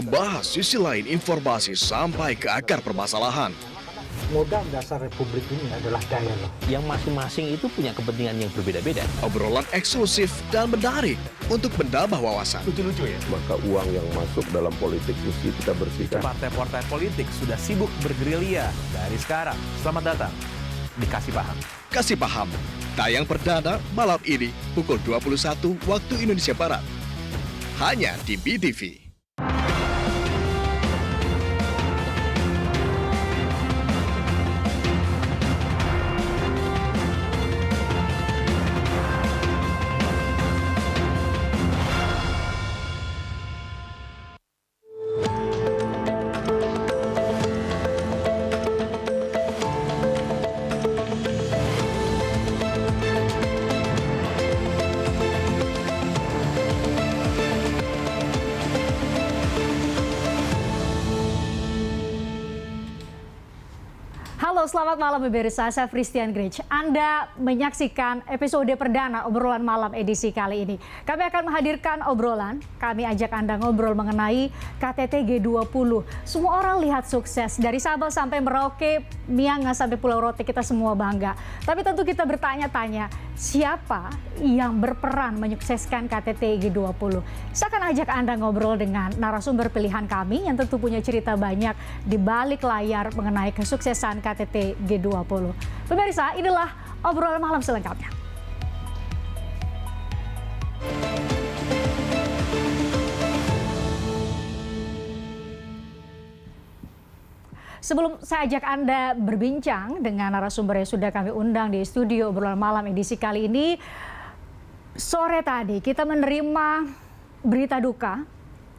membahas sisi lain informasi sampai ke akar permasalahan. Modal dasar republik ini adalah dialog. Yang masing-masing itu punya kepentingan yang berbeda-beda. Obrolan eksklusif dan menarik untuk menambah wawasan. Lucu-lucu ya. Maka uang yang masuk dalam politik mesti kita bersihkan. Partai-partai politik sudah sibuk bergerilya dari sekarang. Selamat datang di Kasih Paham. Kasih Paham, tayang perdana malam ini pukul 21 waktu Indonesia Barat. Hanya di BTV. Halo, selamat malam pemirsa, saya Christian Grich. Anda menyaksikan episode perdana obrolan malam edisi kali ini. Kami akan menghadirkan obrolan, kami ajak Anda ngobrol mengenai KTT G20. Semua orang lihat sukses, dari Sabang sampai Merauke, Miangas sampai Pulau Rote, kita semua bangga. Tapi tentu kita bertanya-tanya, siapa yang berperan menyukseskan KTT G20? Saya akan ajak Anda ngobrol dengan narasumber pilihan kami yang tentu punya cerita banyak di balik layar mengenai kesuksesan KTT G20. Pemirsa, inilah obrolan malam selengkapnya. Sebelum saya ajak Anda berbincang dengan narasumber yang sudah kami undang di studio obrolan malam edisi kali ini, sore tadi kita menerima berita duka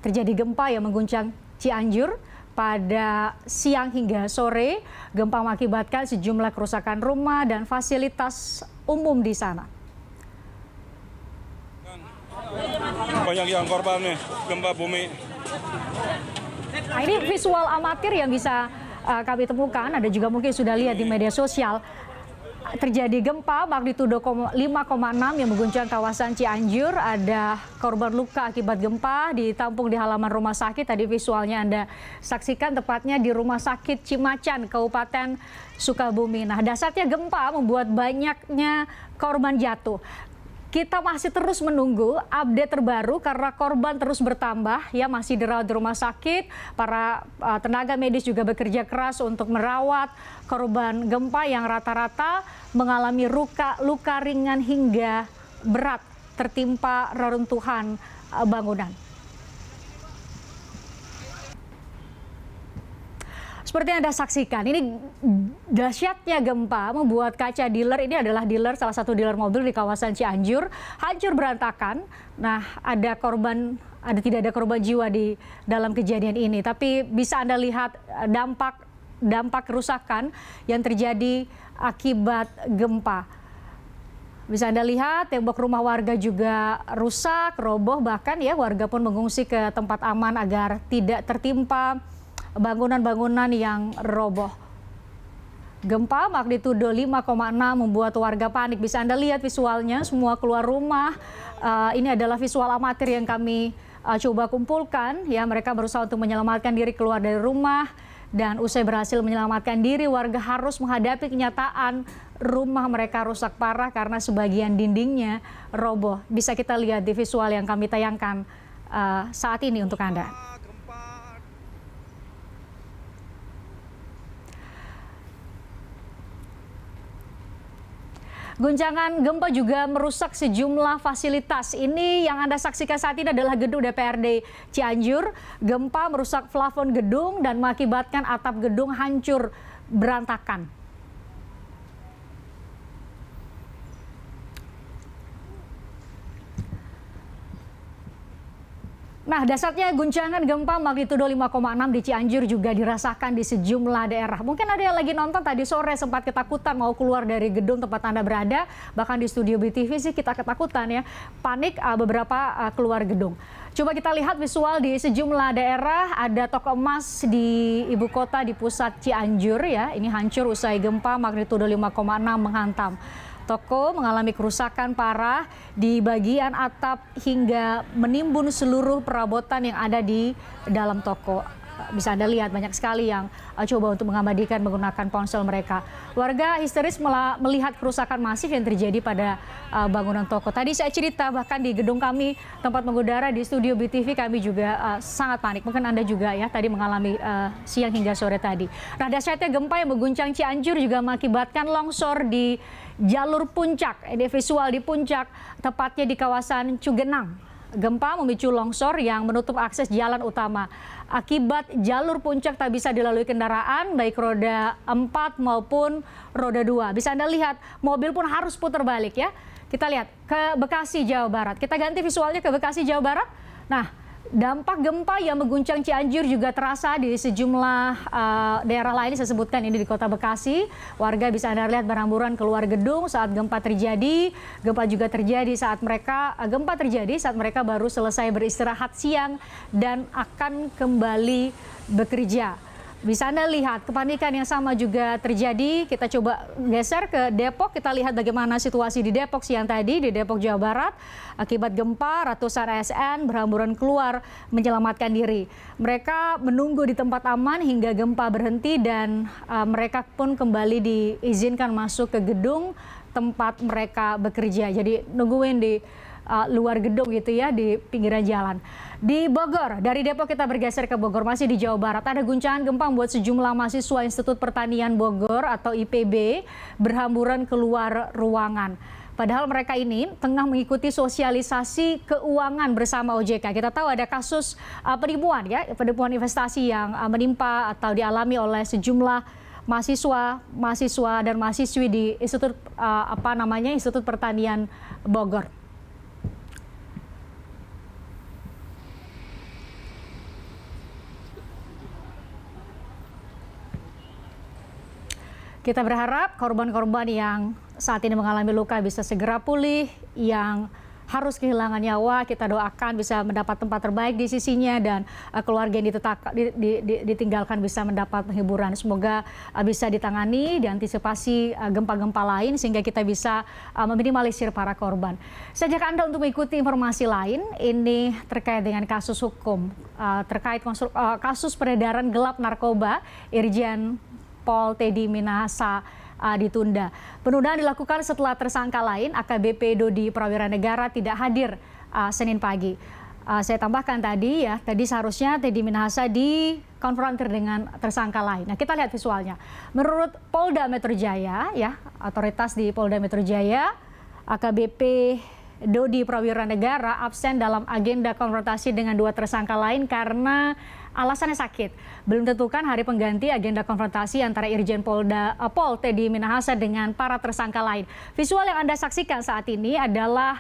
terjadi gempa yang mengguncang Cianjur. Pada siang hingga sore, gempa mengakibatkan sejumlah kerusakan rumah dan fasilitas umum di sana. Banyak yang korban nih, gempa bumi. Nah, ini visual amatir yang bisa kami temukan, Anda juga mungkin sudah lihat di media sosial. Terjadi gempa magnitudo 5,6 yang mengguncang kawasan Cianjur. Ada korban luka akibat gempa ditampung di halaman rumah sakit. Tadi visualnya Anda saksikan, tepatnya di Rumah Sakit Cimacan, Kabupaten Sukabumi. Nah, dasarnya gempa membuat banyaknya korban jatuh. Kita masih terus menunggu update terbaru karena korban terus bertambah, ya, masih dirawat di rumah sakit. Para tenaga medis juga bekerja keras untuk merawat korban gempa yang rata-rata mengalami luka ringan hingga berat tertimpa reruntuhan bangunan. Seperti yang Anda saksikan, ini dahsyatnya gempa membuat kaca dealer, ini adalah dealer, salah satu dealer mobil di kawasan Cianjur, hancur berantakan. Nah, tidak ada korban jiwa di dalam kejadian ini, tapi bisa Anda lihat dampak kerusakan yang terjadi akibat gempa. Bisa Anda lihat tembok rumah warga juga rusak, roboh, bahkan ya warga pun mengungsi ke tempat aman agar tidak tertimpa bangunan-bangunan yang roboh. Gempa magnitudo 5,6 membuat warga panik. Bisa Anda lihat visualnya, semua keluar rumah. Ini adalah visual amatir yang kami coba kumpulkan. Ya, mereka berusaha untuk menyelamatkan diri keluar dari rumah. Dan usai berhasil menyelamatkan diri, warga harus menghadapi kenyataan rumah mereka rusak parah karena sebagian dindingnya roboh. Bisa kita lihat di visual yang kami tayangkan saat ini untuk Anda. Guncangan gempa juga merusak sejumlah fasilitas. Ini yang Anda saksikan saat ini adalah gedung DPRD Cianjur. Gempa merusak plafon gedung dan mengakibatkan atap gedung hancur berantakan. Nah, dasarnya guncangan gempa magnitudo 5,6 di Cianjur juga dirasakan di sejumlah daerah. Mungkin ada yang lagi nonton tadi sore sempat ketakutan mau keluar dari gedung tempat Anda berada. Bahkan di studio BTV sih kita ketakutan ya. Panik beberapa keluar gedung. Coba kita lihat visual di sejumlah daerah. Ada toko emas di ibu kota di pusat Cianjur ya. Ini hancur usai gempa magnitudo 5,6 menghantam. toko mengalami kerusakan parah di bagian atap hingga menimbun seluruh perabotan yang ada di dalam toko. Bisa Anda lihat banyak sekali yang coba untuk mengabadikan menggunakan ponsel mereka. Warga histeris melihat kerusakan masif yang terjadi pada bangunan toko. Tadi saya cerita bahkan di gedung kami tempat mengudara di studio BTV kami juga sangat panik. Mungkin Anda juga ya tadi mengalami siang hingga sore tadi. Nah, dahsyatnya gempa yang mengguncang Cianjur juga mengakibatkan longsor di jalur puncak. Ini visual di puncak, tepatnya di kawasan Cugenang. Gempa memicu longsor yang menutup akses jalan utama. Akibat jalur puncak tak bisa dilalui kendaraan, baik roda 4 maupun roda 2. Bisa Anda lihat, mobil pun harus putar balik ya. Kita lihat ke Bekasi, Jawa Barat. Kita ganti visualnya ke Bekasi, Jawa Barat. Nah, dampak gempa yang mengguncang Cianjur juga terasa di sejumlah daerah lain. Saya sebutkan ini di Kota Bekasi. Warga bisa Anda lihat berhamburan keluar gedung saat gempa terjadi. Gempa terjadi saat mereka baru selesai beristirahat siang dan akan kembali bekerja. Bisa Anda lihat kepanikan yang sama juga terjadi. Kita coba geser ke Depok. Kita lihat bagaimana situasi di Depok siang tadi di Depok, Jawa Barat. Akibat gempa, ratusan ASN berhamburan keluar menyelamatkan diri. Mereka menunggu di tempat aman hingga gempa berhenti dan mereka pun kembali diizinkan masuk ke gedung tempat mereka bekerja. Jadi nungguin di luar gedung gitu ya, di pinggiran jalan. Di Bogor, dari Depok kita bergeser ke Bogor, masih di Jawa Barat. Ada guncangan gempa membuat sejumlah mahasiswa Institut Pertanian Bogor atau IPB berhamburan keluar ruangan. Padahal mereka ini tengah mengikuti sosialisasi keuangan bersama OJK. Kita tahu ada kasus penipuan investasi yang menimpa atau dialami oleh sejumlah mahasiswa dan mahasiswi di Institut Institut Pertanian Bogor. Kita berharap korban-korban yang saat ini mengalami luka bisa segera pulih, yang harus kehilangan nyawa kita doakan bisa mendapat tempat terbaik di sisinya dan keluarga yang ditinggalkan bisa mendapat penghiburan. Semoga bisa ditangani, diantisipasi gempa-gempa lain sehingga kita bisa meminimalisir para korban. Saya ajak Anda untuk mengikuti informasi lain ini terkait dengan kasus hukum terkait kasus peredaran gelap narkoba Irjen Pol Teddy Minahasa ditunda. Penundaan dilakukan setelah tersangka lain AKBP Dodi Prawira Negara tidak hadir Senin pagi. Saya tambahkan tadi seharusnya Teddy Minahasa dikonfrontir dengan tersangka lain. Nah, kita lihat visualnya. Menurut Polda Metro Jaya, otoritas di Polda Metro Jaya, AKBP Dodi Prawira Negara absen dalam agenda konfrontasi dengan dua tersangka lain karena alasannya sakit. Belum tentukan hari pengganti agenda konfrontasi antara Irjen Pol Teddy Minahasa dengan para tersangka lain. Visual yang Anda saksikan saat ini adalah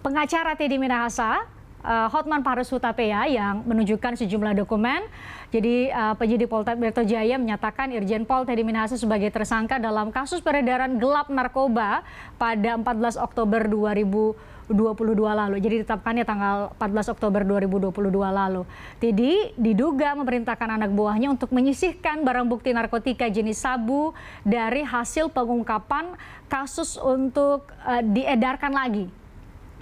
pengacara Teddy Minahasa, Hotman Paris Hutapea, yang menunjukkan sejumlah dokumen. Jadi penyidik Polda Metro Jaya menyatakan Irjen Pol Teddy Minahasa sebagai tersangka dalam kasus peredaran gelap narkoba pada 14 Oktober 2022 lalu. Jadi ditetapkannya tanggal 14 Oktober 2022 lalu. Teddy diduga memerintahkan anak buahnya untuk menyisihkan barang bukti narkotika jenis sabu dari hasil pengungkapan kasus untuk diedarkan lagi.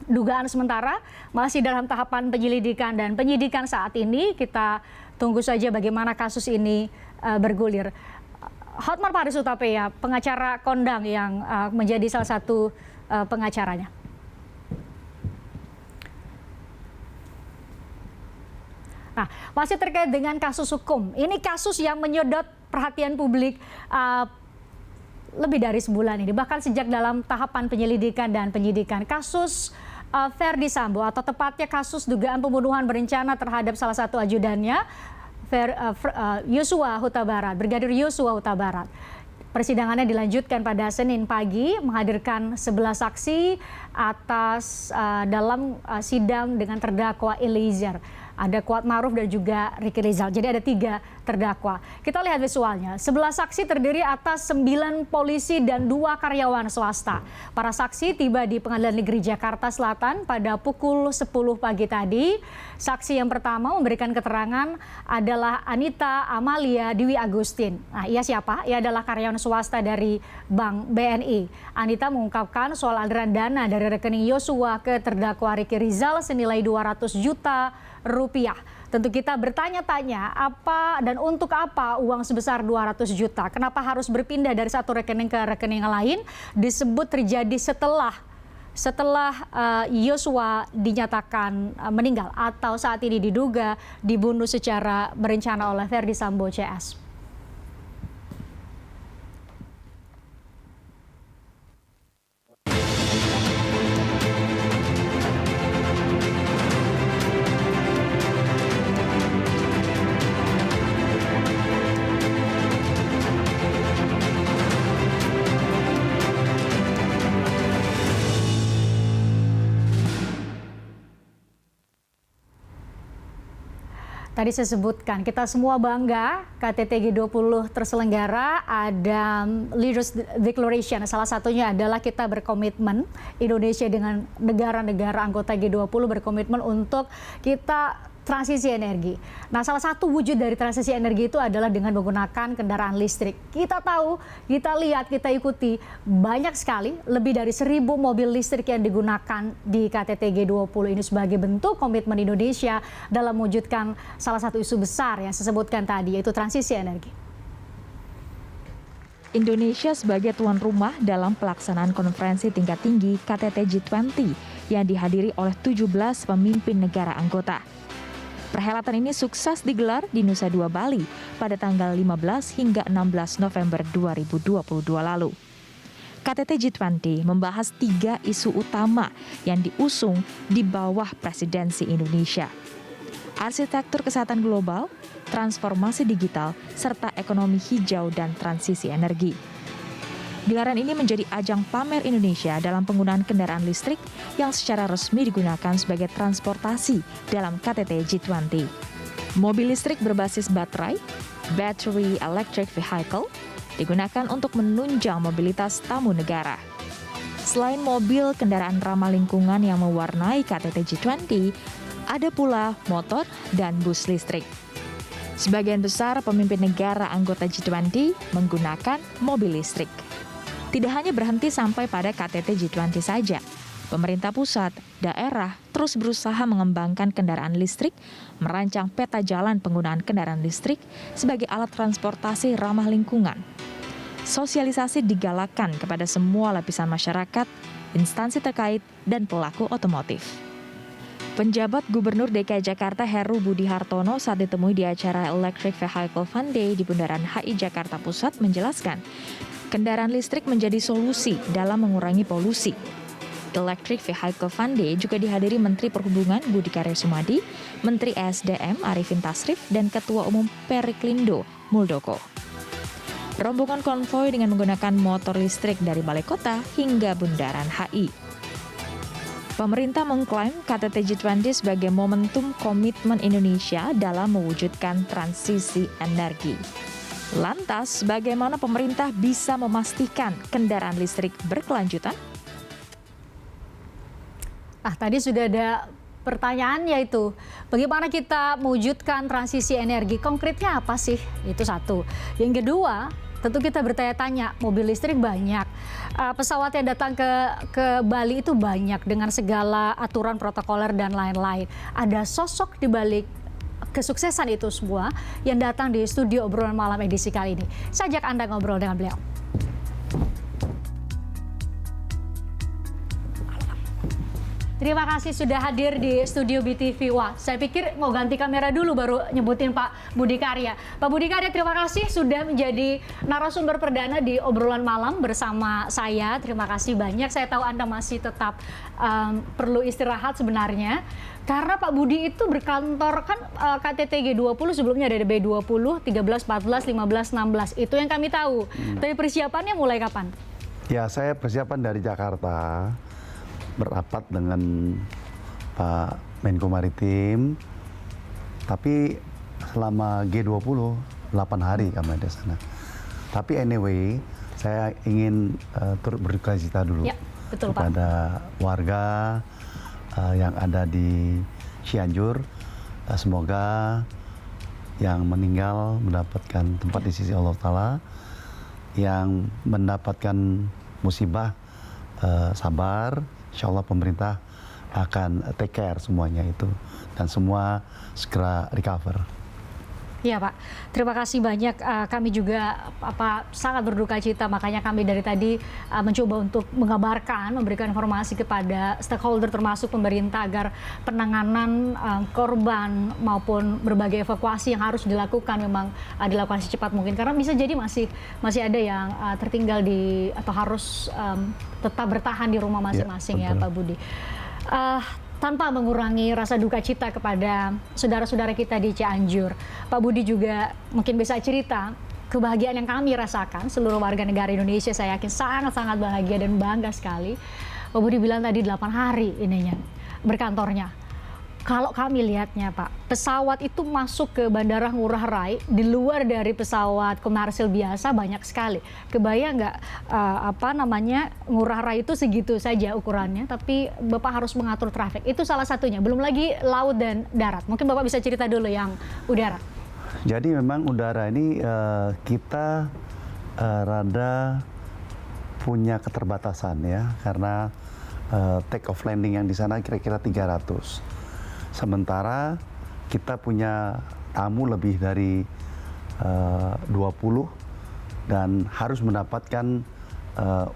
Dugaan sementara masih dalam tahapan penyelidikan dan penyidikan saat ini. Kita tunggu saja bagaimana kasus ini bergulir. Hotman Paris Hutapea, pengacara kondang yang menjadi salah satu pengacaranya. Nah, masih terkait dengan kasus hukum. Ini kasus yang menyedot perhatian publik lebih dari sebulan ini. Bahkan sejak dalam tahapan penyelidikan dan penyidikan. Kasus Verdi Sambo atau tepatnya kasus dugaan pembunuhan berencana terhadap salah satu ajudannya, Yosua Huta Barat, Brigadir Yosua Huta Barat. Persidangannya dilanjutkan pada Senin pagi, menghadirkan 11 saksi atas dalam sidang dengan terdakwa Eliezer. Ada Kuat Maruf dan juga Ricky Rizal. Jadi ada 3 terdakwa. Kita lihat visualnya. 11 saksi terdiri atas 9 polisi dan 2 karyawan swasta. Para saksi tiba di Pengadilan Negeri Jakarta Selatan pada pukul 10 pagi tadi. Saksi yang pertama memberikan keterangan adalah Anita Amalia Dwi Agustin. Nah, ia siapa? Ia adalah karyawan swasta dari Bank BNI. Anita mengungkapkan soal aliran dana dari rekening Yosua ke terdakwa Ricky Rizal senilai 200 juta rupiah. Tentu kita bertanya-tanya apa dan untuk apa uang sebesar 200 juta. Kenapa harus berpindah dari satu rekening ke rekening lain? Disebut terjadi setelah Yosua dinyatakan meninggal atau saat ini diduga dibunuh secara berencana oleh Verdi Sambo CS. Tadi saya sebutkan, kita semua bangga KTT G20 terselenggara, ada Leaders Declaration. Salah satunya adalah kita berkomitmen, Indonesia dengan negara-negara anggota G20 berkomitmen untuk kita transisi energi. Nah, salah satu wujud dari transisi energi itu adalah dengan menggunakan kendaraan listrik. Kita tahu, kita lihat, kita ikuti banyak sekali, lebih dari 1.000 mobil listrik yang digunakan di KTT G20 ini sebagai bentuk komitmen Indonesia dalam mewujudkan salah satu isu besar yang saya sebutkan tadi, yaitu transisi energi. Indonesia sebagai tuan rumah dalam pelaksanaan konferensi tingkat tinggi KTT G20 yang dihadiri oleh 17 pemimpin negara anggota. Perhelatan ini sukses digelar di Nusa Dua, Bali pada tanggal 15 hingga 16 November 2022 lalu. KTT G20 membahas 3 isu utama yang diusung di bawah presidensi Indonesia. Arsitektur kesehatan global, transformasi digital, serta ekonomi hijau dan transisi energi. Gelaran ini menjadi ajang pamer Indonesia dalam penggunaan kendaraan listrik yang secara resmi digunakan sebagai transportasi dalam KTT G20. Mobil listrik berbasis baterai, battery electric vehicle, digunakan untuk menunjang mobilitas tamu negara. Selain mobil kendaraan ramah lingkungan yang mewarnai KTT G20, ada pula motor dan bus listrik. Sebagian besar pemimpin negara anggota G20 menggunakan mobil listrik. Tidak hanya berhenti sampai pada KTT G20 saja, pemerintah pusat, daerah terus berusaha mengembangkan kendaraan listrik, merancang peta jalan penggunaan kendaraan listrik sebagai alat transportasi ramah lingkungan. Sosialisasi digalakan kepada semua lapisan masyarakat, instansi terkait, dan pelaku otomotif. Penjabat Gubernur DKI Jakarta Heru Budi Hartono saat ditemui di acara Electric Vehicle Fun Day di Bundaran HI Jakarta Pusat menjelaskan, kendaraan listrik menjadi solusi dalam mengurangi polusi. Electric Vehicle Fun Day juga dihadiri Menteri Perhubungan Budi Karya Sumadi, Menteri ESDM Arifin Tasrif, dan Ketua Umum Periklindo Muldoko. Rombongan konvoi dengan menggunakan motor listrik dari Balai Kota hingga Bundaran HI. Pemerintah mengklaim KTT G20 sebagai momentum komitmen Indonesia dalam mewujudkan transisi energi. Lantas, bagaimana pemerintah bisa memastikan kendaraan listrik berkelanjutan? Tadi sudah ada pertanyaan, yaitu bagaimana kita mewujudkan transisi energi, konkretnya apa sih? Itu satu. Yang kedua, tentu kita bertanya-tanya, mobil listrik banyak, pesawat yang datang ke Bali itu banyak dengan segala aturan protokoler dan lain-lain. Ada sosok di balik kesuksesan itu semua yang datang di studio obrolan malam edisi kali ini. Saya ajak Anda ngobrol dengan beliau. Terima kasih sudah hadir di studio BTV. Wah, saya pikir mau ganti kamera dulu baru nyebutin Pak Budi Karya. Pak Budi Karya, terima kasih sudah menjadi narasumber perdana di obrolan malam bersama saya. Terima kasih banyak. Saya tahu Anda masih tetap perlu istirahat sebenarnya. Karena Pak Budi itu berkantor kan KTT G20 sebelumnya ada B20, 13, 14, 15, 16. Itu yang kami tahu. Tapi persiapannya mulai kapan? Ya, saya persiapan dari Jakarta. Berapat dengan Pak Menko Maritim, tapi selama G20 8 hari kami di sana. Tapi anyway, saya ingin turut berduka cita dulu Ya, betul, Pak. kepada warga yang ada di Cianjur. Semoga yang meninggal mendapatkan tempat di sisi Allah Ta'ala, yang mendapatkan musibah sabar, insya Allah pemerintah akan take care semuanya itu, dan semua segera recover. Iya Pak, terima kasih banyak. Kami juga sangat berduka cita, makanya kami dari tadi mencoba untuk mengabarkan, memberikan informasi kepada stakeholder termasuk pemerintah agar penanganan korban maupun berbagai evakuasi yang harus dilakukan memang dilakukan secepat mungkin, karena bisa jadi masih ada yang tertinggal atau harus tetap bertahan di rumah masing-masing ya Pak Budi. Tanpa mengurangi rasa duka cita kepada saudara-saudara kita di Cianjur, Pak Budi juga mungkin bisa cerita kebahagiaan yang kami rasakan, seluruh warga negara Indonesia saya yakin sangat-sangat bahagia dan bangga sekali. Pak Budi bilang tadi 8 hari ininya berkantornya. Kalau kami lihatnya Pak, pesawat itu masuk ke Bandara Ngurah Rai di luar dari pesawat komersil biasa banyak sekali. Kebayang nggak Ngurah Rai itu segitu saja ukurannya, tapi Bapak harus mengatur traffic. Itu salah satunya. Belum lagi laut dan darat. Mungkin Bapak bisa cerita dulu yang udara. Jadi memang udara ini kita rada punya keterbatasan ya, karena take off landing yang di sana kira-kira 300. Sementara kita punya tamu lebih dari 20 dan harus mendapatkan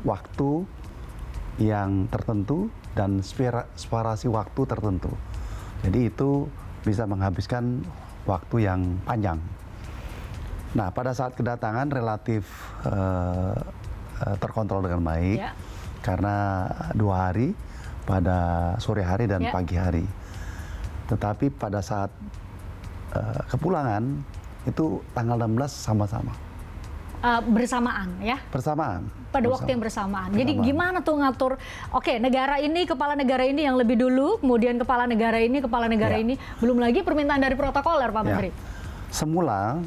waktu yang tertentu dan separasi waktu tertentu. Jadi itu bisa menghabiskan waktu yang panjang. Nah, pada saat kedatangan relatif terkontrol dengan baik, karena 2 hari, pada sore hari dan pagi hari. Tetapi pada saat kepulangan itu tanggal 16 sama-sama. Bersamaan ya? Bersamaan. Pada waktu yang bersamaan. Jadi gimana tuh ngatur, negara ini, kepala negara ini yang lebih dulu, kemudian kepala negara ini, belum lagi permintaan dari protokoler Pak Menteri. Semula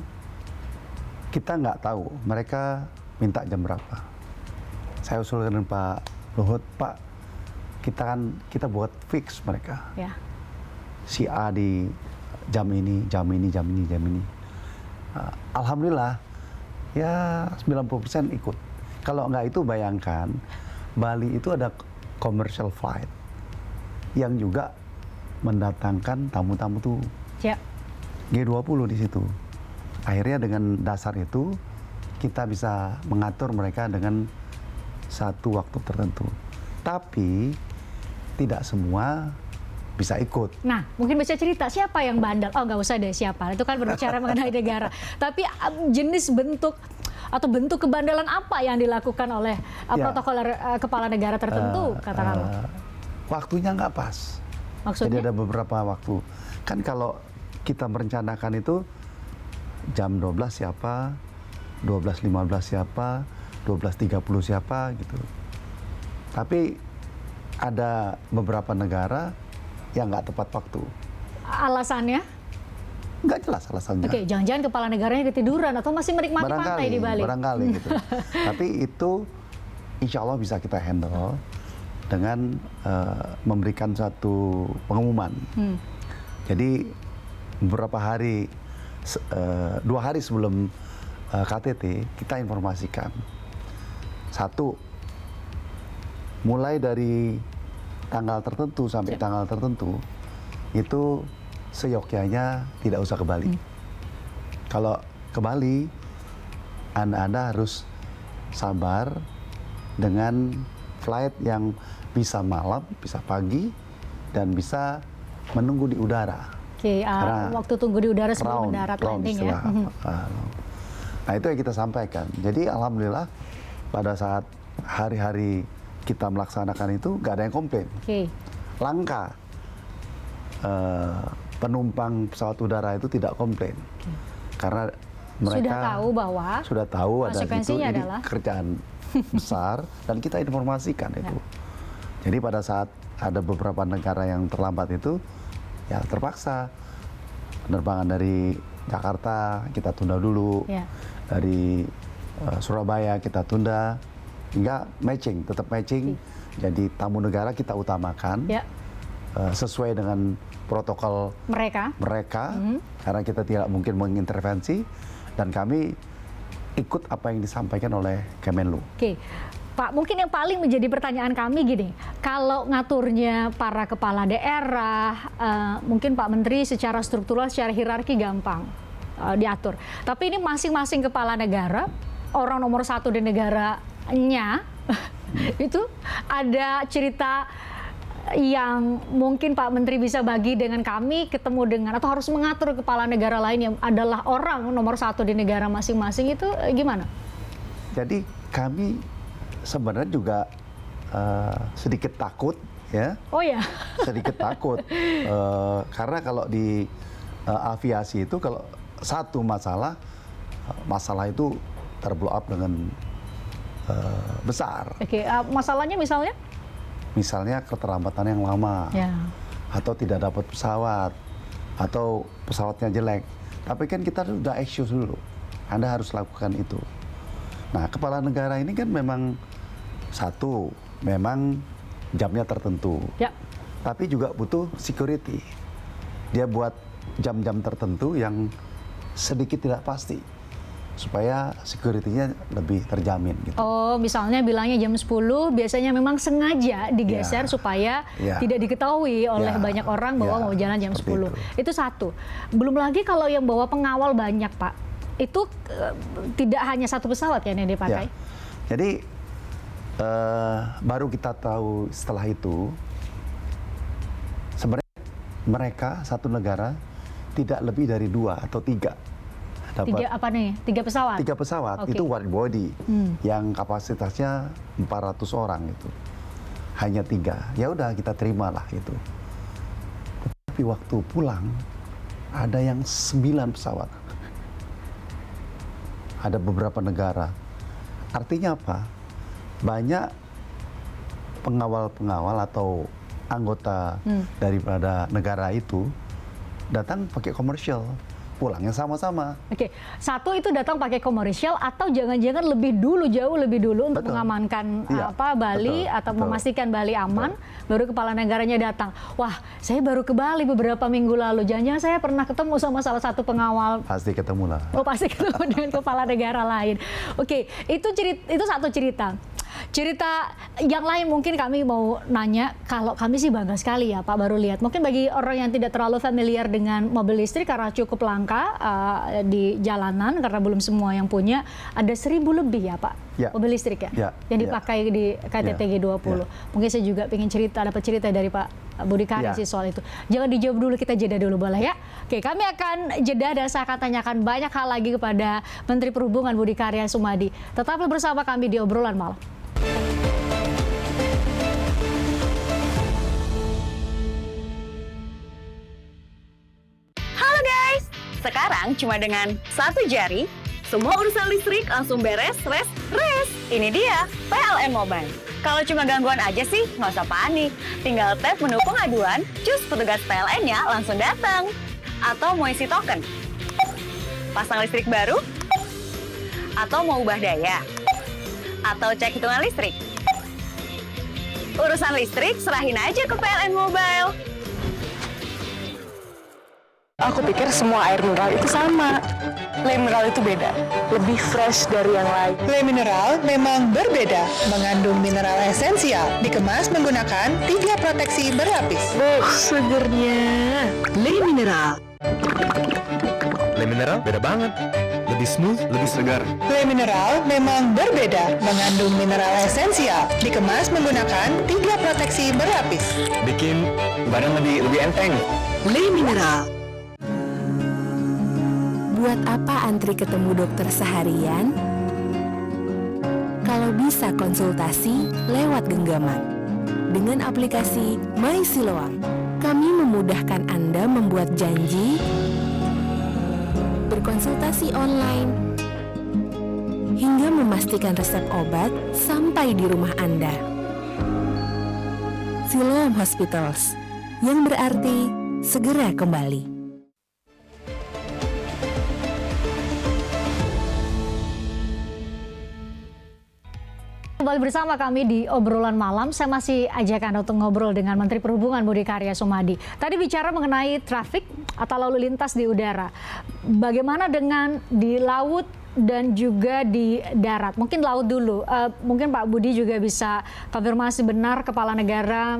kita nggak tahu mereka minta jam berapa. Saya usulkan dengan Pak Luhut, Pak, kita buat fix mereka. Ya. Si A di jam ini. Alhamdulillah ya 90% ikut. Kalau nggak itu bayangkan Bali itu ada commercial flight yang juga mendatangkan tamu-tamu tuh G20 di situ. Akhirnya dengan dasar itu kita bisa mengatur mereka dengan satu waktu tertentu. Tapi tidak semua bisa ikut. Nah, mungkin bisa cerita siapa yang bandel? Oh, nggak usah deh siapa. Itu kan berbicara mengenai negara. Tapi jenis bentuk kebandelan apa yang dilakukan oleh protokoler kepala negara tertentu, katakanlah? Waktunya nggak pas. Maksudnya? Jadi ada beberapa waktu. Kan kalau kita merencanakan itu jam 12 siapa, 12.15 siapa, 12.30 siapa gitu. Tapi ada beberapa negara yang nggak tepat waktu. Alasannya? Nggak jelas alasannya. Oke, jangan-jangan kepala negaranya ketiduran atau masih menikmati pantai di Bali. Barangkali gitu. Tapi itu insya Allah bisa kita handle dengan memberikan satu pengumuman. Jadi beberapa hari, 2 hari sebelum KTT, kita informasikan. 1, mulai dari tanggal tertentu sampai tanggal tertentu, itu seyogyanya tidak usah ke Bali. Kalau ke Bali, Anda harus sabar dengan flight yang bisa malam, bisa pagi, dan bisa menunggu di udara. Oke, waktu tunggu di udara sebelum mendarat landing ya. Nah, itu yang kita sampaikan. Jadi alhamdulillah pada saat hari-hari kita melaksanakan itu nggak ada yang komplain. Langka penumpang pesawat udara itu tidak komplain, karena mereka sudah tahu ada itu, ini kerjaan besar dan kita informasikan itu. Jadi pada saat ada beberapa negara yang terlambat itu, ya terpaksa penerbangan dari Jakarta kita tunda dulu, Ya. dari Surabaya kita tunda, hingga matching, tetap matching. Jadi tamu negara kita utamakan Ya. sesuai dengan protokol Mereka. karena kita tidak mungkin mengintervensi, dan kami ikut apa yang disampaikan oleh Kemenlu. Oke, Pak, mungkin yang paling menjadi pertanyaan kami gini, kalau ngaturnya para kepala daerah, mungkin Pak Menteri secara struktural, secara hierarki gampang diatur. Tapi ini masing-masing kepala negara, orang nomor satu di negaranya, itu ada cerita yang mungkin Pak Menteri bisa bagi dengan kami, ketemu dengan atau harus mengatur kepala negara lain yang adalah orang nomor satu di negara masing-masing, itu gimana? Jadi kami sebenarnya juga sedikit takut, ya. Oh ya. Sedikit takut karena kalau di aviasi itu kalau satu masalah itu terblow up dengan besar. Oke, masalahnya misalnya? Misalnya keterlambatan yang lama, Ya. atau tidak dapat pesawat, atau pesawatnya jelek. Tapi kan kita sudah action dulu, Anda harus lakukan itu. Nah, kepala negara ini kan memang satu, memang jamnya tertentu. Ya. Tapi juga butuh security. Dia buat jam-jam tertentu yang sedikit tidak pasti, supaya security-nya lebih terjamin gitu. Oh, misalnya bilangnya jam 10, biasanya memang sengaja digeser supaya tidak diketahui oleh banyak orang bahwa mau jalan jam 10. Itu satu. Belum lagi kalau yang bawa pengawal banyak, Pak. Itu tidak hanya satu pesawat kan yang dipakai? Ya. Jadi baru kita tahu setelah itu, sebenarnya mereka satu negara tidak lebih dari 2 atau 3. Tiga pesawat? 3 pesawat, Okay. itu wide body, yang kapasitasnya 400 orang itu. Hanya 3, ya udah kita terimalah itu. Tapi waktu pulang, ada yang 9 pesawat. Ada beberapa negara. Artinya apa? Banyak pengawal-pengawal atau anggota daripada negara itu datang pakai komersial, pulangnya sama-sama. Oke, satu itu datang pakai komersial atau jangan-jangan jauh lebih dulu untuk mengamankan Bali atau memastikan Bali aman, baru kepala negaranya datang. Wah, saya baru ke Bali beberapa minggu lalu, jangan-jangan saya pernah ketemu sama salah satu pengawal. Pasti ketemu lah. Oh, pasti ketemu dengan kepala negara lain. Oke, itu satu cerita. Cerita yang lain mungkin kami mau nanya, kalau kami sih bangga sekali ya Pak, baru lihat. Mungkin bagi orang yang tidak terlalu familiar dengan mobil listrik karena cukup langka di jalanan, karena belum semua yang punya, ada 1.000 lebih ya Pak, mobil listrik ya, yang dipakai di KTT G20. Mungkin saya juga pengen dapat cerita dari Pak Budi Karya sih soal itu. Jangan dijawab dulu, kita jeda dulu boleh ya? Oke, kami akan jeda dan saya akan tanyakan banyak hal lagi kepada Menteri Perhubungan Budi Karya Sumadi. Tetaplah bersama kami di Obrolan Malam. Halo guys, sekarang cuma dengan satu jari, semua urusan listrik langsung beres, res. Ini dia, PLN Mobile. Kalau cuma gangguan aja sih, nggak usah panik. Tinggal tap menu pengaduan, cus petugas PLN-nya langsung datang. Atau mau isi token, pasang listrik baru, atau mau ubah daya, atau cek hitungan listrik. Urusan listrik, serahin aja ke PLN Mobile. Aku pikir semua air mineral itu sama. Le Mineral itu beda, lebih fresh dari yang lain. Le Mineral memang berbeda, mengandung mineral esensial, dikemas menggunakan 3 proteksi berlapis. Segernya. Le Mineral. Le Mineral beda banget. Lebih smooth, lebih segar. Le Mineral memang berbeda, mengandung mineral esensial, dikemas menggunakan 3 proteksi berlapis. Bikin badan lebih enteng. Le Mineral. Buat apa antri ketemu dokter seharian? Kalau bisa konsultasi lewat genggaman. Dengan aplikasi My Siloam, kami memudahkan Anda membuat janji, berkonsultasi online, hingga memastikan resep obat sampai di rumah Anda. Siloam Hospitals, yang berarti segera kembali. kembali bersama kami di obrolan malam. Saya masih ajak Anda untuk ngobrol dengan Menteri Perhubungan Budi Karya Sumadi. Tadi bicara mengenai trafik atau lalu lintas di udara. Bagaimana dengan di laut dan juga di darat? Mungkin laut dulu. Mungkin Pak Budi juga bisa konfirmasi benar Kepala Negara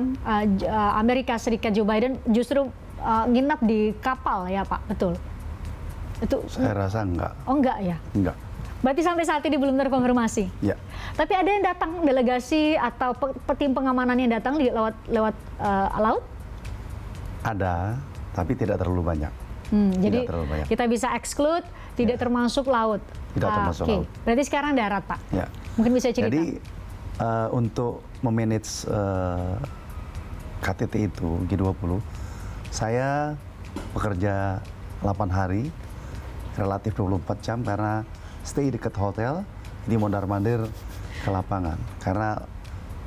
Amerika Serikat Joe Biden justru nginap di kapal ya Pak, betul? Itu saya rasa enggak. Oh enggak ya? Enggak. Berarti sampai saat ini belum terkonfirmasi? Ya. Tapi ada yang datang delegasi atau tim pengamanan yang datang lewat laut? Ada, tapi tidak terlalu banyak. Jadi terlalu banyak. kita bisa exclude tidak termasuk laut. Tidak termasuk laut. Berarti sekarang darat Pak? Ya. Mungkin bisa cerita. Jadi untuk memanage KTT itu G20, saya bekerja 8 hari, relatif 24 jam karena stay dekat hotel, ini mondar-mandir ke lapangan. Karena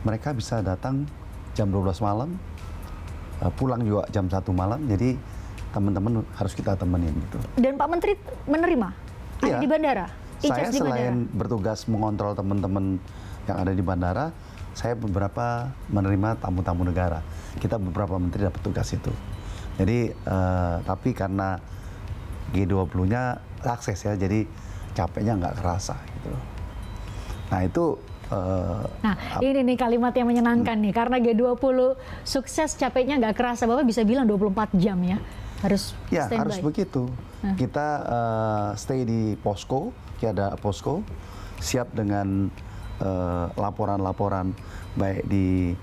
mereka bisa datang jam 12 malam, pulang juga jam 1 malam, jadi teman-teman harus kita temenin gitu. Dan Pak Menteri menerima? Ada di bandara? Saya selain bertugas mengontrol teman-teman yang ada di bandara, saya beberapa menerima tamu-tamu negara. Kita beberapa menteri dapat tugas itu. Jadi, tapi karena G20-nya akses ya, jadi capeknya nggak kerasa gitu. Nah itu. Ini nih kalimat yang menyenangkan nih, karena G20 sukses capeknya nggak kerasa. Bapak bisa bilang 24 jam ya, harus ya standby. Harus begitu. Kita stay di posko, ada posko, siap dengan laporan-laporan baik di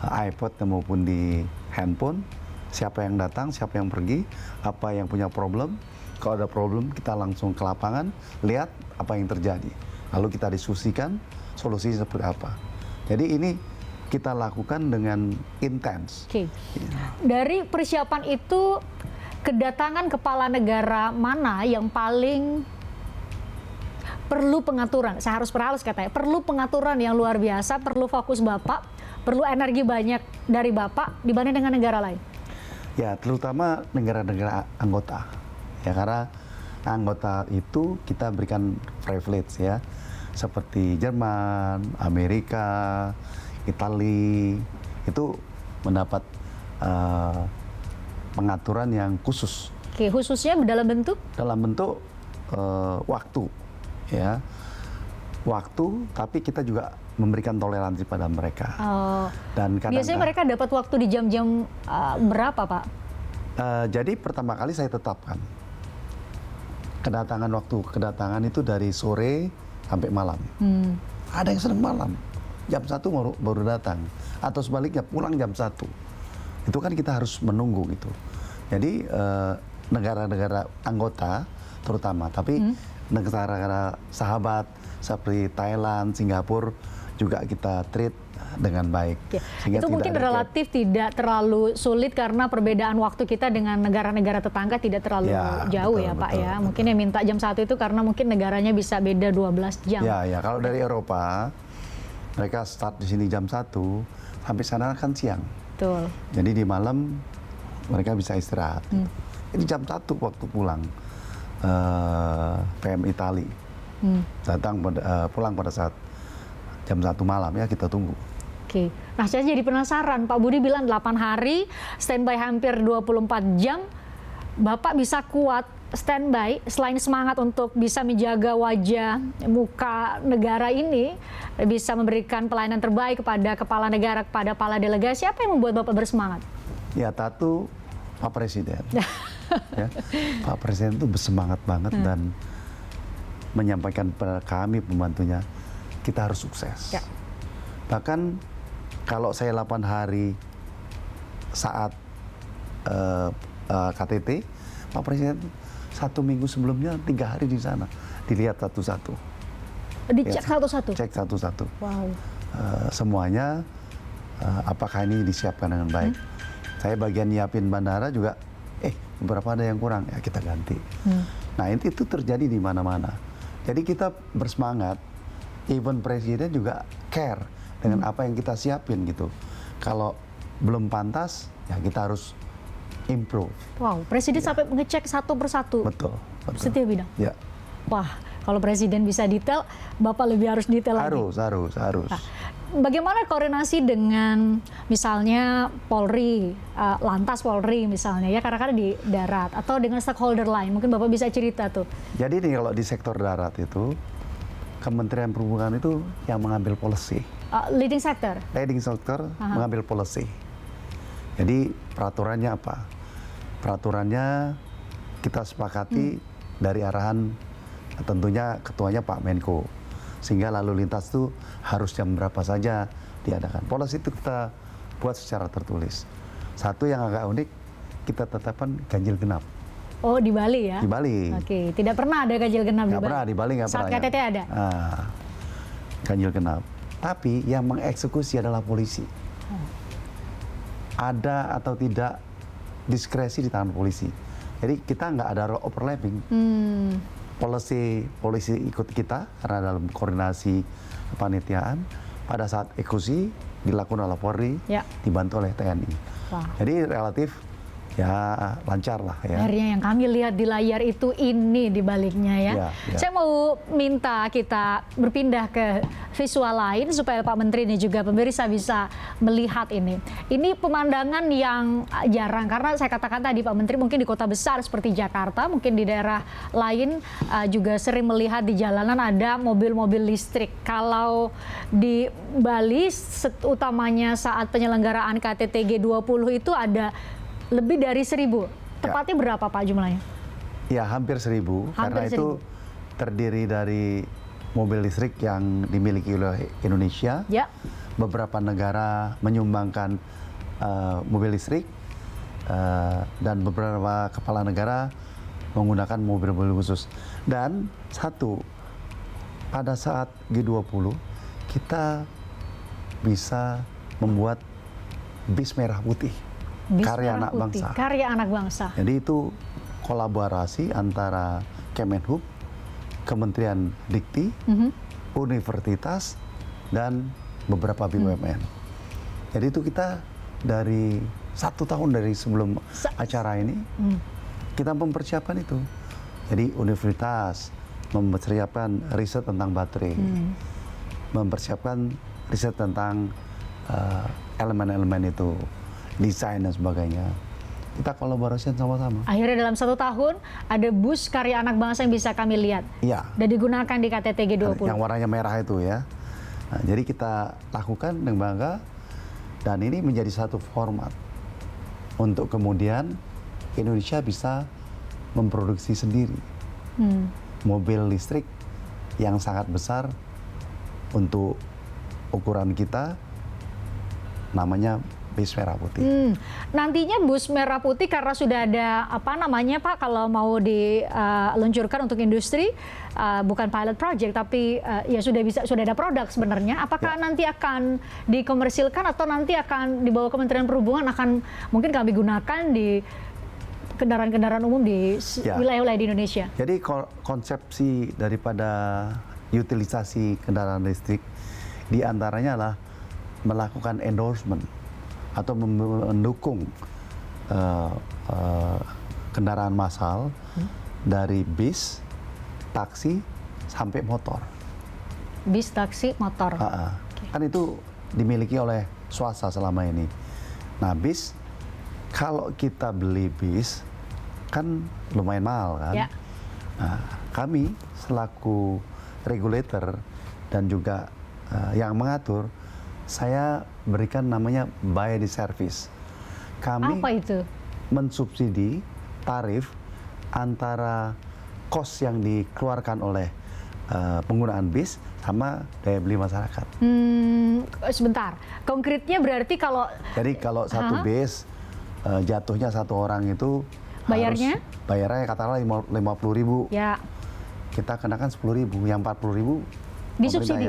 iPod maupun di handphone. Siapa yang datang, siapa yang pergi, apa yang punya problem. Kalau ada problem, kita langsung ke lapangan, lihat apa yang terjadi. Lalu kita diskusikan solusinya seperti apa. Jadi ini kita lakukan dengan intens. Dari persiapan itu, kedatangan kepala negara mana yang paling perlu pengaturan? Saya harus perhalus katanya. Perlu pengaturan yang luar biasa, perlu fokus Bapak, perlu energi banyak dari Bapak dibanding dengan negara lain. Ya, terutama negara-negara anggota. Ya, karena anggota itu kita berikan privilege ya, seperti Jerman, Amerika, Italia, itu mendapat pengaturan yang khusus. Khususnya dalam bentuk? Dalam bentuk waktu, ya, waktu. Tapi kita juga memberikan toleransi pada mereka. Dan biasanya mereka dapat waktu di jam-jam berapa, Pak? Jadi pertama kali saya tetapkan kedatangan itu dari sore sampai malam. Ada yang senang malam, jam 1 baru datang, atau sebaliknya pulang jam 1. Itu kan kita harus menunggu gitu. Jadi negara-negara anggota terutama, tapi negara-negara sahabat seperti Thailand, Singapura juga kita treat dengan baik. Itu mungkin relatif tidak terlalu sulit karena perbedaan waktu kita dengan negara-negara tetangga tidak terlalu jauh ya Pak ya. Mungkin yang minta jam 1 itu karena mungkin negaranya bisa beda 12 jam. Ya, kalau dari Eropa mereka start di sini jam 1 sampai sana kan siang. Betul. Jadi di malam mereka bisa istirahat. Jadi jam 1 waktu pulang PM Itali datang pulang pada saat jam 1 malam ya, kita tunggu. Nah saya jadi penasaran, Pak Budi bilang 8 hari, standby hampir 24 jam, Bapak bisa kuat standby selain semangat untuk bisa menjaga wajah, muka negara ini, bisa memberikan pelayanan terbaik kepada kepala negara, kepada kepala delegasi, apa yang membuat Bapak bersemangat? Ya, satu, Pak Presiden. Ya, Pak Presiden itu bersemangat banget dan menyampaikan kepada kami pembantunya, kita harus sukses. Bahkan kalau saya 8 hari saat KTT, Pak Presiden 1 minggu sebelumnya 3 hari di sana, dilihat satu-satu. Dicek satu-satu? Cek satu-satu. Wow. Semuanya apakah ini disiapkan dengan baik. Saya bagian nyiapin bandara juga, beberapa ada yang kurang, ya kita ganti. Nah itu terjadi di mana-mana. Jadi kita bersemangat, even Presiden juga care dengan apa yang kita siapin gitu. Kalau belum pantas, ya kita harus improve. Wow, Presiden sampai mengecek satu persatu. Betul. Setiap bidang. Ya. Wah, kalau Presiden bisa detail, Bapak lebih harus detail lagi. Harus. Nah, bagaimana koordinasi dengan misalnya Polri, Lantas Polri misalnya ya, karena di darat, atau dengan stakeholder lain? Mungkin Bapak bisa cerita tuh. Jadi nih kalau di sektor darat itu, Kementerian Perhubungan itu yang mengambil policy. Leading sector? Leading sector mengambil policy. Jadi peraturannya apa? Peraturannya kita sepakati dari arahan tentunya ketuanya Pak Menko. Sehingga lalu lintas itu harus jam berapa saja diadakan. Policy itu kita buat secara tertulis. Satu yang agak unik, kita tetapkan ganjil genap. Oh, di Bali ya? Di Bali. Oke, tidak pernah ada ganjil genap di Bali? Nggak pernah, di Bali nggak pernah. Saat KTT ada? Ganjil genap. Tapi yang mengeksekusi adalah polisi. Ada atau tidak diskresi di tangan polisi. Jadi kita nggak ada overlapping. Polisi ikut kita karena dalam koordinasi kepanitiaan. Pada saat eksekusi dilakukan oleh Polri, dibantu oleh TNI. Jadi relatif ya lancar lah ya. Akhirnya yang kami lihat di layar itu ini di baliknya ya. Saya mau minta kita berpindah ke visual lain supaya Pak Menteri ini juga pemirsa bisa melihat ini. Ini pemandangan yang jarang, karena saya katakan tadi Pak Menteri mungkin di kota besar seperti Jakarta, mungkin di daerah lain juga sering melihat di jalanan ada mobil-mobil listrik. Kalau di Bali utamanya saat penyelenggaraan KTT G20 itu ada lebih dari 1.000. Tepatnya berapa Pak jumlahnya? Ya hampir 1.000. Karena itu terdiri dari mobil listrik yang dimiliki oleh Indonesia. Beberapa negara menyumbangkan mobil listrik dan beberapa kepala negara menggunakan mobil-mobil khusus. Dan satu, pada saat G20 kita bisa membuat bis merah putih. Karya anak bangsa. Karya anak bangsa. Jadi itu kolaborasi antara Kemenhub, Kementerian Dikti, universitas, dan beberapa BUMN. Jadi itu kita dari 1 tahun dari sebelum acara ini, kita mempersiapkan itu. Jadi universitas mempersiapkan riset tentang baterai, mempersiapkan riset tentang elemen-elemen itu, desain dan sebagainya. Kita kolaborasi sama-sama. Akhirnya dalam 1 tahun ada bus karya anak bangsa yang bisa kami lihat. Iya. Dan digunakan di KTT G20. Yang warnanya merah itu ya. Nah, jadi kita lakukan dengan bangga, dan ini menjadi satu format untuk kemudian Indonesia bisa memproduksi sendiri mobil listrik yang sangat besar untuk ukuran kita, namanya bus merah putih. Nantinya bus merah putih karena sudah ada apa namanya Pak, kalau mau diluncurkan untuk industri, bukan pilot project tapi ya sudah ada produk sebenarnya. Apakah nanti akan dikomersilkan atau nanti akan dibawa Kementerian Perhubungan, akan mungkin kami gunakan di kendaraan-kendaraan umum di wilayah-wilayah di Indonesia? Jadi konsepsi daripada utilisasi kendaraan listrik diantaranya adalah melakukan endorsement atau mendukung kendaraan massal dari bis, taksi, sampai motor. Bis, taksi, motor. Kan itu dimiliki oleh swasta selama ini. Nah bis, kalau kita beli bis, kan lumayan mahal kan? Nah, kami selaku regulator dan juga yang mengatur, saya berikan namanya buy the service. Kami apa itu? Mensubsidi tarif antara kos yang dikeluarkan oleh penggunaan bis sama daya beli masyarakat. Sebentar, konkretnya berarti kalau... Jadi kalau satu bis jatuhnya satu orang itu bayarnya? Bayarnya katakanlah 50.000. Ya. Kita kenakan 10.000, yang 40.000 disubsidi.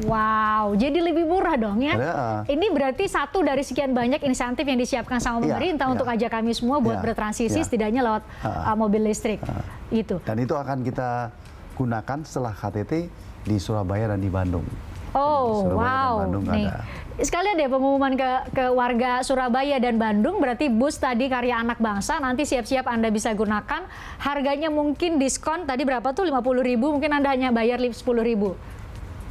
Wow, jadi lebih murah dong ya. Ini berarti satu dari sekian banyak insentif yang disiapkan sama pemerintah untuk ajak kami semua buat bertransisi setidaknya lewat mobil listrik. Itu. Dan itu akan kita gunakan setelah KTT di Surabaya dan di Bandung. Oh, wow. Nih. Sekalian deh pengumuman ke warga Surabaya dan Bandung, berarti bus tadi karya anak bangsa nanti siap-siap Anda bisa gunakan. Harganya mungkin diskon tadi berapa tuh, 50.000, mungkin Anda hanya bayar 10.000.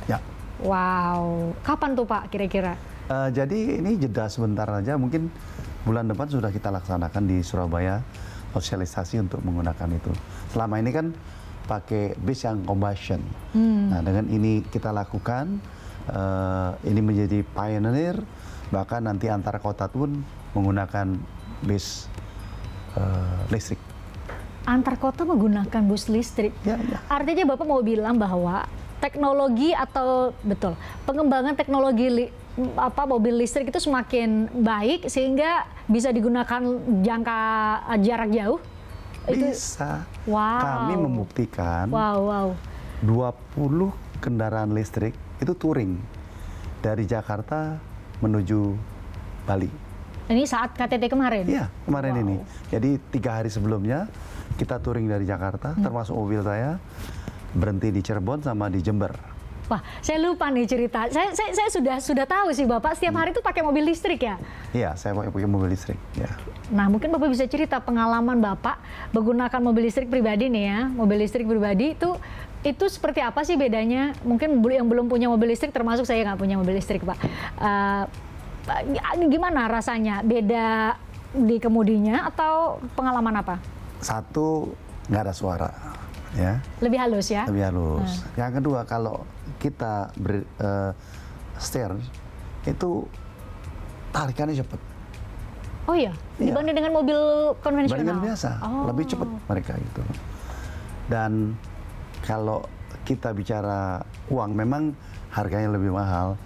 Ya. Wow, kapan tuh Pak kira-kira? Jadi ini jeda sebentar aja, mungkin bulan depan sudah kita laksanakan di Surabaya sosialisasi untuk menggunakan itu. Selama ini kan pakai bis yang combustion. Nah, dengan ini kita lakukan, ini menjadi pioneer, bahkan nanti antar kota pun menggunakan bis listrik. Antar kota menggunakan bus listrik. Ya. Artinya Bapak mau bilang bahwa teknologi atau pengembangan teknologi mobil listrik itu semakin baik sehingga bisa digunakan jarak jauh? Bisa. Wow. Kami membuktikan 20 kendaraan listrik itu touring dari Jakarta menuju Bali. Ini saat KTT kemarin? Iya, kemarin ini. Jadi 3 hari sebelumnya kita touring dari Jakarta, termasuk mobil saya berhenti di Cirebon sama di Jember. Wah, saya lupa nih cerita. Saya sudah tahu sih Bapak setiap hari itu pakai mobil listrik ya? Iya, saya pakai mobil listrik. Ya. Nah, mungkin Bapak bisa cerita pengalaman Bapak menggunakan mobil listrik pribadi nih ya, mobil listrik pribadi itu seperti apa sih bedanya? Mungkin yang belum punya mobil listrik, termasuk saya nggak punya mobil listrik Pak. Gimana rasanya? Beda di kemudinya atau pengalaman apa? Satu, nggak ada suara. Ya. Lebih halus ya? Lebih halus. Yang kedua, kalau kita steer itu tarikannya cepat. Oh iya, dibanding dengan mobil konvensional? Dibanding biasa, lebih cepat mereka gitu. Dan kalau kita bicara uang, memang harganya lebih mahal,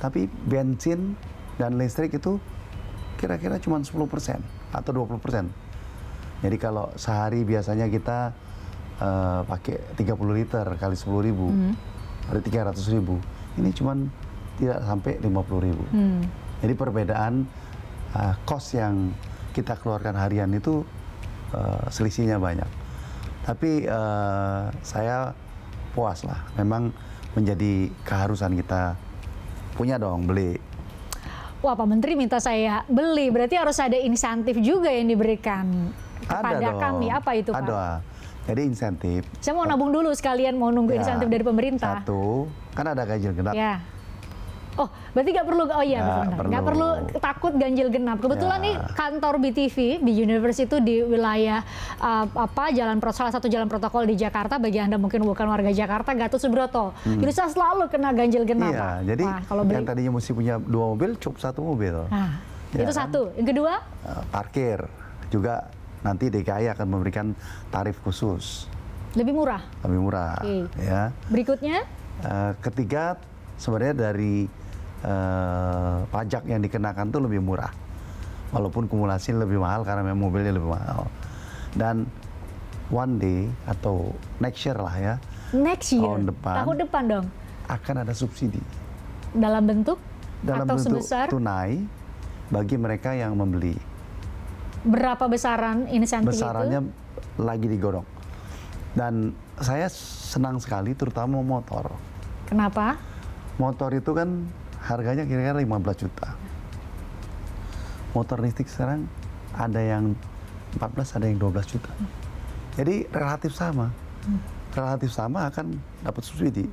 tapi bensin dan listrik itu kira-kira cuma 10% atau 20%. Jadi kalau sehari biasanya kita pakai 30 liter kali 10.000, ada 300.000. Ini cuman tidak sampai 50.000. Jadi perbedaan cost yang kita keluarkan harian itu selisihnya banyak. Tapi saya puas lah. Memang menjadi keharusan kita punya dong beli. Wah, Pak Menteri minta saya beli, berarti harus ada insentif juga yang diberikan kepada kami. Apa itu Pak? Ada. Jadi insentif. Saya mau nabung dulu sekalian, mau nunggu insentif dari pemerintah. Satu, kan ada ganjil genap. Ya. Oh, berarti nggak perlu, nggak perlu takut ganjil genap. Kebetulan nih kantor BTV di Universe itu di wilayah salah satu jalan protokol di Jakarta. Bagi Anda mungkin bukan warga Jakarta, Gatot Subroto. Jadi saya selalu kena ganjil genap. Iya, Pak. jadi kalau yang tadinya mesti punya 2 mobil, cukup 1 mobil. Nah, ya, itu satu. Yang kedua? Parkir juga. Nanti DKI akan memberikan tarif khusus. Lebih murah? Lebih murah. Ya. Berikutnya? Ketiga, sebenarnya dari pajak yang dikenakan itu lebih murah. Walaupun kumulasi lebih mahal karena memang mobilnya lebih mahal. Dan one day atau next year lah ya. Next year? Tahun depan dong? Akan ada subsidi. Dalam bentuk? Dalam atau bentuk sebesar? tunai bagi mereka yang membeli. Berapa besaran insentif Besarannya itu? lagi digodok. Dan saya senang sekali terutama motor. Kenapa? Motor itu kan harganya kira-kira 15 juta. Motor listrik sekarang ada yang 14, ada yang 12 juta. Jadi relatif sama. Relatif sama akan dapat subsidi.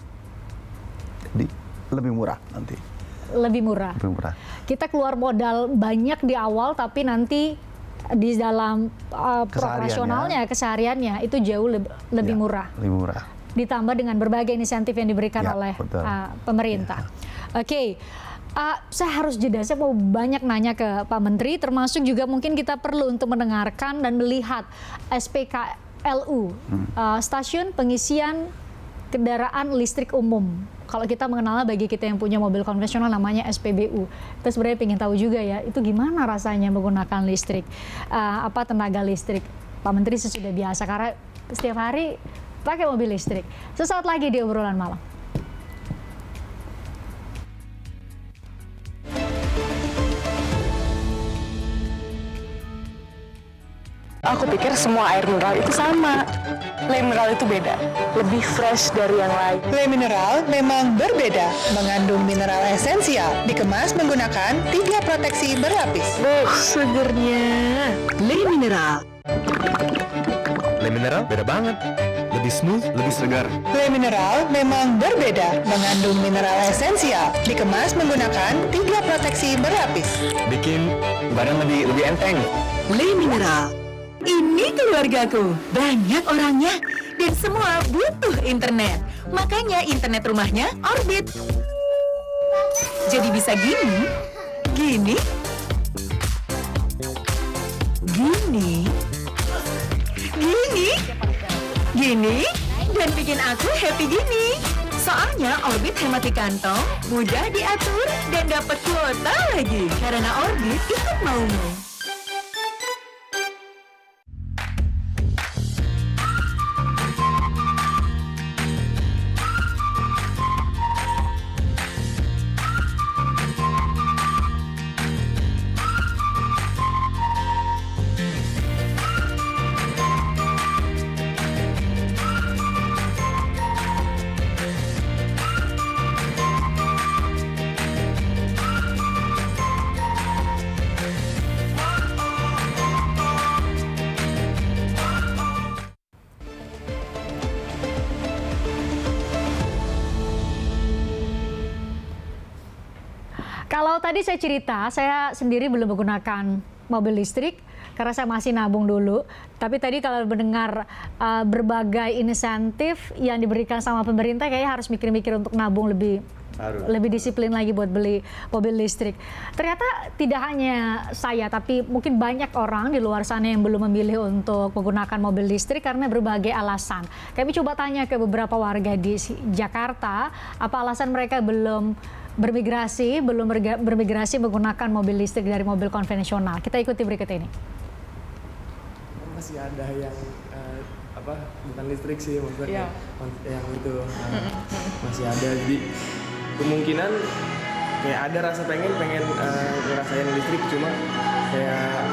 Jadi lebih murah nanti. Lebih murah. Lebih murah. Kita keluar modal banyak di awal, tapi nanti di dalam operasionalnya, kesehariannya itu jauh lebih murah. Lebih murah. Ditambah dengan berbagai insentif yang diberikan oleh pemerintah. Oke. Saya harus jeda, saya mau banyak nanya ke Pak Menteri, termasuk juga mungkin kita perlu untuk mendengarkan dan melihat SPKLU, Stasiun Pengisian Kendaraan Listrik Umum. Kalau kita mengenalnya bagi kita yang punya mobil konvensional namanya SPBU. Kita sebenarnya ingin tahu juga ya, itu gimana rasanya menggunakan listrik, tenaga listrik. Pak Menteri sudah biasa karena setiap hari pakai mobil listrik. Sesaat lagi di obrolan malam. Aku pikir semua air mineral itu sama. Le mineral itu beda, lebih fresh dari yang lain. Le mineral memang berbeda, mengandung mineral esensial, dikemas menggunakan 3 proteksi berlapis. Segernya. Le mineral beda banget. lebih smooth, lebih segar. Le Mineral memang berbeda, mengandung mineral esensial, dikemas menggunakan 3 proteksi berlapis. Bikin badan lebih enteng. Le Mineral. Ini keluargaku, banyak orangnya, dan semua butuh internet. Makanya internet rumahnya Orbit. Jadi bisa gini, gini, dan bikin aku happy gini. Soalnya Orbit hemat di kantong, mudah diatur, dan dapat kuota lagi. Karena Orbit ikut maumu. Kalau tadi saya cerita, saya sendiri belum menggunakan mobil listrik karena saya masih nabung dulu. Tapi tadi kalau mendengar berbagai insentif yang diberikan sama pemerintah, kayaknya harus mikir-mikir untuk nabung lebih disiplin lagi buat beli mobil listrik. Ternyata tidak hanya saya, tapi mungkin banyak orang di luar sana yang belum memilih untuk menggunakan mobil listrik karena berbagai alasan. Kami coba tanya ke beberapa warga di Jakarta, apa alasan mereka belum bermigrasi menggunakan mobil listrik dari mobil konvensional. Kita ikuti berikut ini. Masih ada yang bukan listrik sih, maksudnya yang itu masih ada. Jadi kemungkinan kayak ada rasa pengen ngerasain listrik, cuma kayak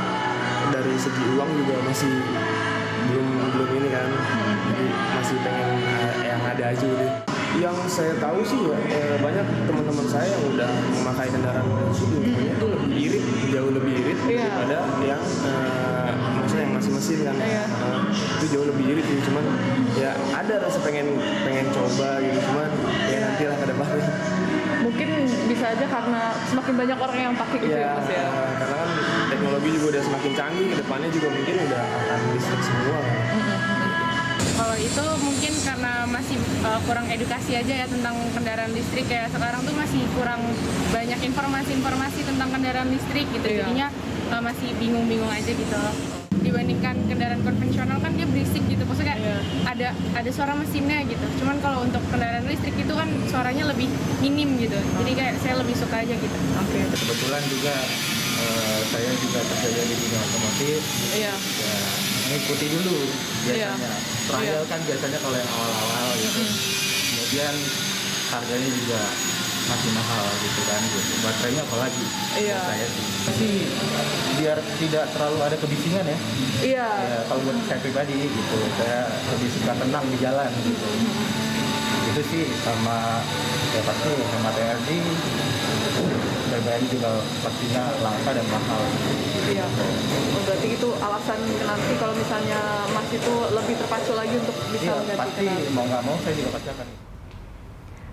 dari segi uang juga masih belum ini kan. Jadi masih pengen yang ada aja gitu. Yang saya tahu sih banyak teman-teman saya yang udah memakai kendaraan listrik, itu lebih irit, jauh lebih irit daripada yang maksudnya yang masih mesin kan. Itu jauh lebih irit gitu, cuman ya ada rasa pengen coba gitu, cuman ya nantilah ke depannya. Mungkin bisa aja karena semakin banyak orang yang pakai gitu ya Mas ya. Karena kan teknologi juga udah semakin canggih, ke depannya juga mungkin udah akan listrik semua kan. Kalau itu mungkin karena masih kurang edukasi aja ya tentang kendaraan listrik, ya sekarang tuh masih kurang banyak informasi tentang kendaraan listrik gitu. Jadinya masih bingung-bingung aja gitu. Dibandingkan kendaraan konvensional kan dia berisik gitu, maksudnya ada suara mesinnya gitu. Cuman kalau untuk kendaraan listrik itu kan suaranya lebih minim gitu. Jadi kayak saya lebih suka aja gitu. Kebetulan juga saya juga kerja di bidang otomotif. Ya, mengikuti dulu biasanya. Trial kan biasanya kalau yang awal-awal gitu. Kemudian harganya juga masih mahal gitu kan. Baterainya apalagi. Saya sih biar tidak terlalu ada kebisingan ya. Ya, kalau buat saya pribadi gitu, saya lebih suka tenang di jalan gitu. Itu sih, sama ya pasti hemat energi, BBM juga pastinya langka dan mahal. Iya, berarti itu alasan nanti kalau misalnya Mas itu lebih terpacu lagi untuk bisa mengganti pasti mau nggak mau saya juga pasti akan.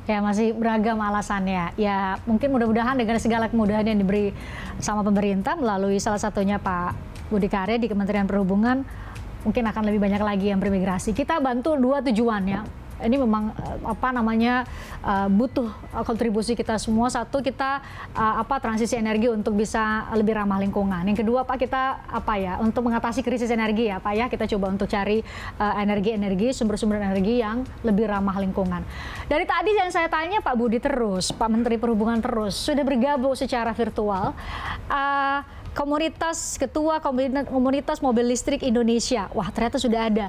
Ya, masih beragam alasannya. Ya, mungkin mudah-mudahan dengan segala kemudahan yang diberi sama pemerintah melalui salah satunya Pak Budi Karya di Kementerian Perhubungan, mungkin akan lebih banyak lagi yang bermigrasi. Kita bantu dua tujuannya. Ini memang butuh kontribusi kita semua. Satu, kita transisi energi untuk bisa lebih ramah lingkungan. Yang kedua, Pak, kita untuk mengatasi krisis energi ya, Pak ya, kita coba untuk cari sumber-sumber energi yang lebih ramah lingkungan. Dari tadi yang saya tanya Pak Budi terus, Pak Menteri Perhubungan terus sudah bergabung secara virtual. Ketua Komunitas Mobil Listrik Indonesia. Wah, ternyata sudah ada.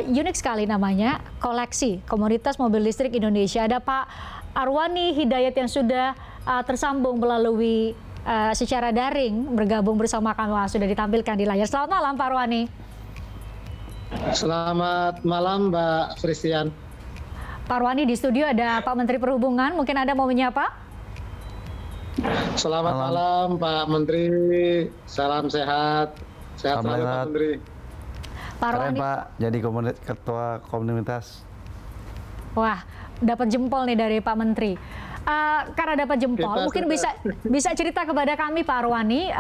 Unik sekali namanya, Koleksi Komunitas Mobil Listrik Indonesia. Ada Pak Arwani Hidayat yang sudah tersambung melalui secara daring, bergabung bersama kami. Sudah ditampilkan di layar. Selamat malam Pak Arwani. Selamat malam Mbak Christian. Pak Arwani, di studio ada Pak Menteri Perhubungan, mungkin Anda mau menyapa? Selamat malam Pak Menteri, salam sehat. Sehat selalu Pak Menteri. Pak Keren Arwani. Pak, jadi ketua komunitas. Wah, dapat jempol nih dari Pak Menteri. Karena dapat jempol, Kita mungkin sudah- bisa cerita kepada kami Pak Arwani,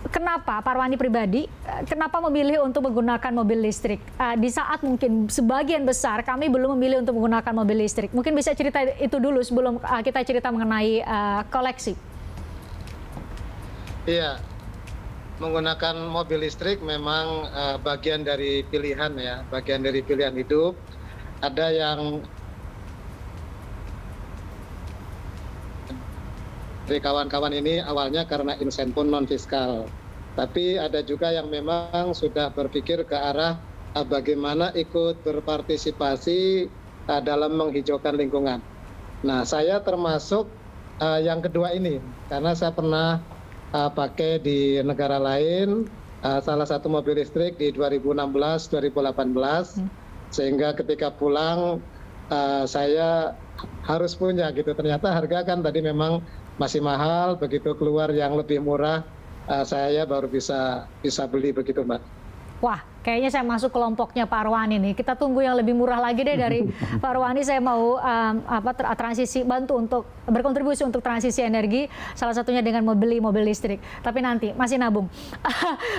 kenapa Pak Arwani pribadi, kenapa memilih untuk menggunakan mobil listrik? Di saat mungkin sebagian besar kami belum memilih untuk menggunakan mobil listrik. Mungkin bisa cerita itu dulu sebelum kita cerita mengenai koleksi. Iya, menggunakan mobil listrik memang bagian dari pilihan ya, bagian dari pilihan hidup. Ada yang dari kawan-kawan ini awalnya karena insentif non fiskal, tapi ada juga yang memang sudah berpikir ke arah bagaimana ikut berpartisipasi dalam menghijaukan lingkungan. Nah, saya termasuk yang kedua ini karena saya pernah pakai di negara lain, salah satu mobil listrik di 2016-2018, sehingga ketika pulang saya harus punya gitu. Ternyata harga kan tadi memang masih mahal, begitu keluar yang lebih murah, saya baru bisa beli begitu, Mbak. Wah, kayaknya saya masuk kelompoknya Pak Arwani nih. Kita tunggu yang lebih murah lagi deh dari Pak Arwani. Saya mau transisi, bantu untuk berkontribusi untuk transisi energi, salah satunya dengan membeli mobil listrik. Tapi nanti masih nabung.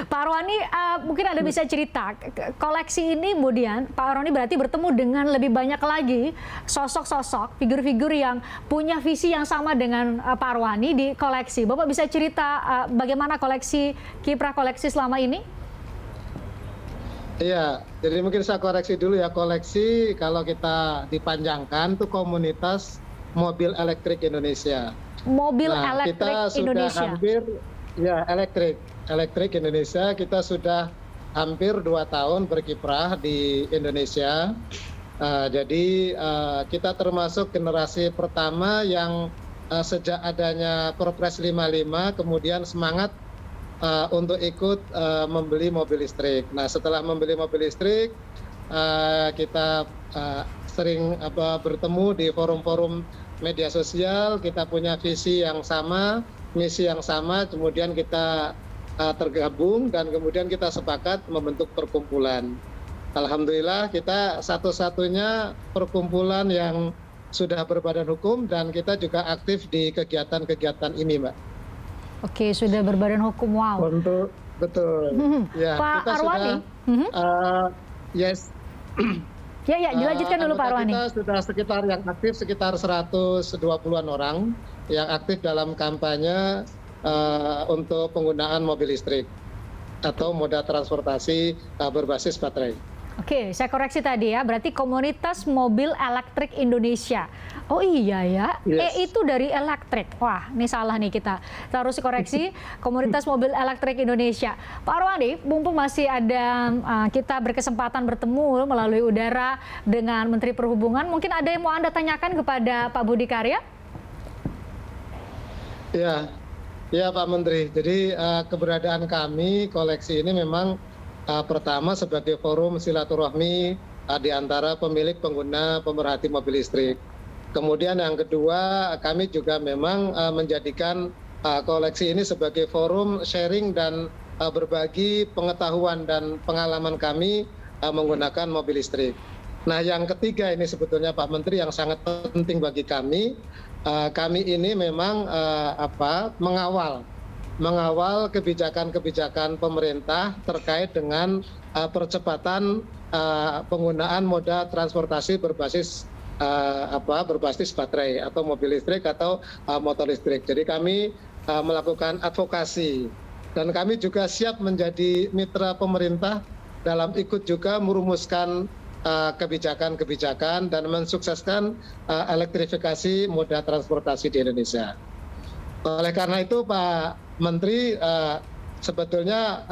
Pak Arwani, mungkin Anda bisa cerita koleksi ini, kemudian Pak Arwani berarti bertemu dengan lebih banyak lagi sosok-sosok, figur-figur yang punya visi yang sama dengan Pak Arwani di koleksi. Bapak bisa cerita bagaimana kiprah koleksi selama ini? Iya, jadi mungkin saya koreksi dulu ya. Koleksi kalau kita dipanjangkan itu komunitas mobil elektrik Indonesia. Mobil Nah, elektrik kita sudah Indonesia. hampir ya elektrik Indonesia, kita sudah hampir 2 tahun berkiprah di Indonesia. Jadi kita termasuk generasi pertama yang sejak adanya Perpres 55 kemudian semangat untuk ikut membeli mobil listrik. Nah, setelah membeli mobil listrik, kita sering bertemu di forum-forum media sosial. Kita punya visi yang sama, misi yang sama. Kemudian kita tergabung dan kemudian kita sepakat membentuk perkumpulan. Alhamdulillah kita satu-satunya perkumpulan yang sudah berbadan hukum dan kita juga aktif di kegiatan-kegiatan ini, Mbak. Oke, sudah berbadan hukum, wow. Betul. Ya, Pak kita Arwani. Yes. Ya, dilanjutkan dulu Pak Arwani. Kita sudah sekitar yang aktif sekitar 120-an orang yang aktif dalam kampanye untuk penggunaan mobil listrik atau moda transportasi berbasis baterai. Oke, saya koreksi tadi ya, berarti komunitas mobil elektrik Indonesia. Oh iya ya, Yes. itu dari elektrik. Wah, ini salah nih kita harus koreksi, komunitas mobil elektrik Indonesia. Pak Arwani, mumpung masih ada, kita berkesempatan bertemu melalui udara dengan Menteri Perhubungan, mungkin ada yang mau Anda tanyakan kepada Pak Budi Karya? Ya Pak Menteri, jadi keberadaan kami, koleksi ini memang pertama sebagai forum silaturahmi di antara pemilik, pengguna, pemerhati mobil listrik. Kemudian yang kedua, kami juga memang menjadikan koleksi ini sebagai forum sharing dan berbagi pengetahuan dan pengalaman kami menggunakan mobil listrik. Nah, yang ketiga ini sebetulnya Pak Menteri yang sangat penting bagi kami. Kami ini memang mengawal kebijakan-kebijakan pemerintah terkait dengan percepatan penggunaan moda transportasi berbasis baterai atau mobil listrik atau motor listrik. Jadi kami melakukan advokasi dan kami juga siap menjadi mitra pemerintah dalam ikut juga merumuskan kebijakan-kebijakan dan mensukseskan elektrifikasi moda transportasi di Indonesia. Oleh karena itu Pak Menteri, sebetulnya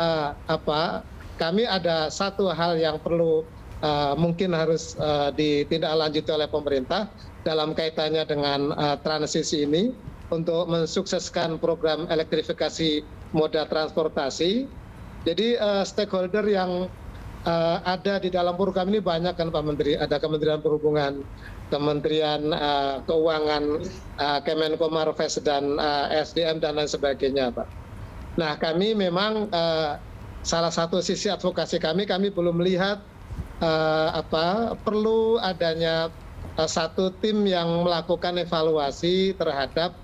kami ada satu hal yang perlu mungkin harus ditindaklanjuti oleh pemerintah dalam kaitannya dengan transisi ini untuk mensukseskan program elektrifikasi moda transportasi. Jadi stakeholder yang ada di dalam program ini banyak kan Pak Menteri, ada Kementerian Perhubungan, Kementerian Keuangan, Kemenko Marves dan SDM dan lain sebagainya, Pak. Nah, kami memang salah satu sisi advokasi kami belum melihat perlu adanya satu tim yang melakukan evaluasi terhadap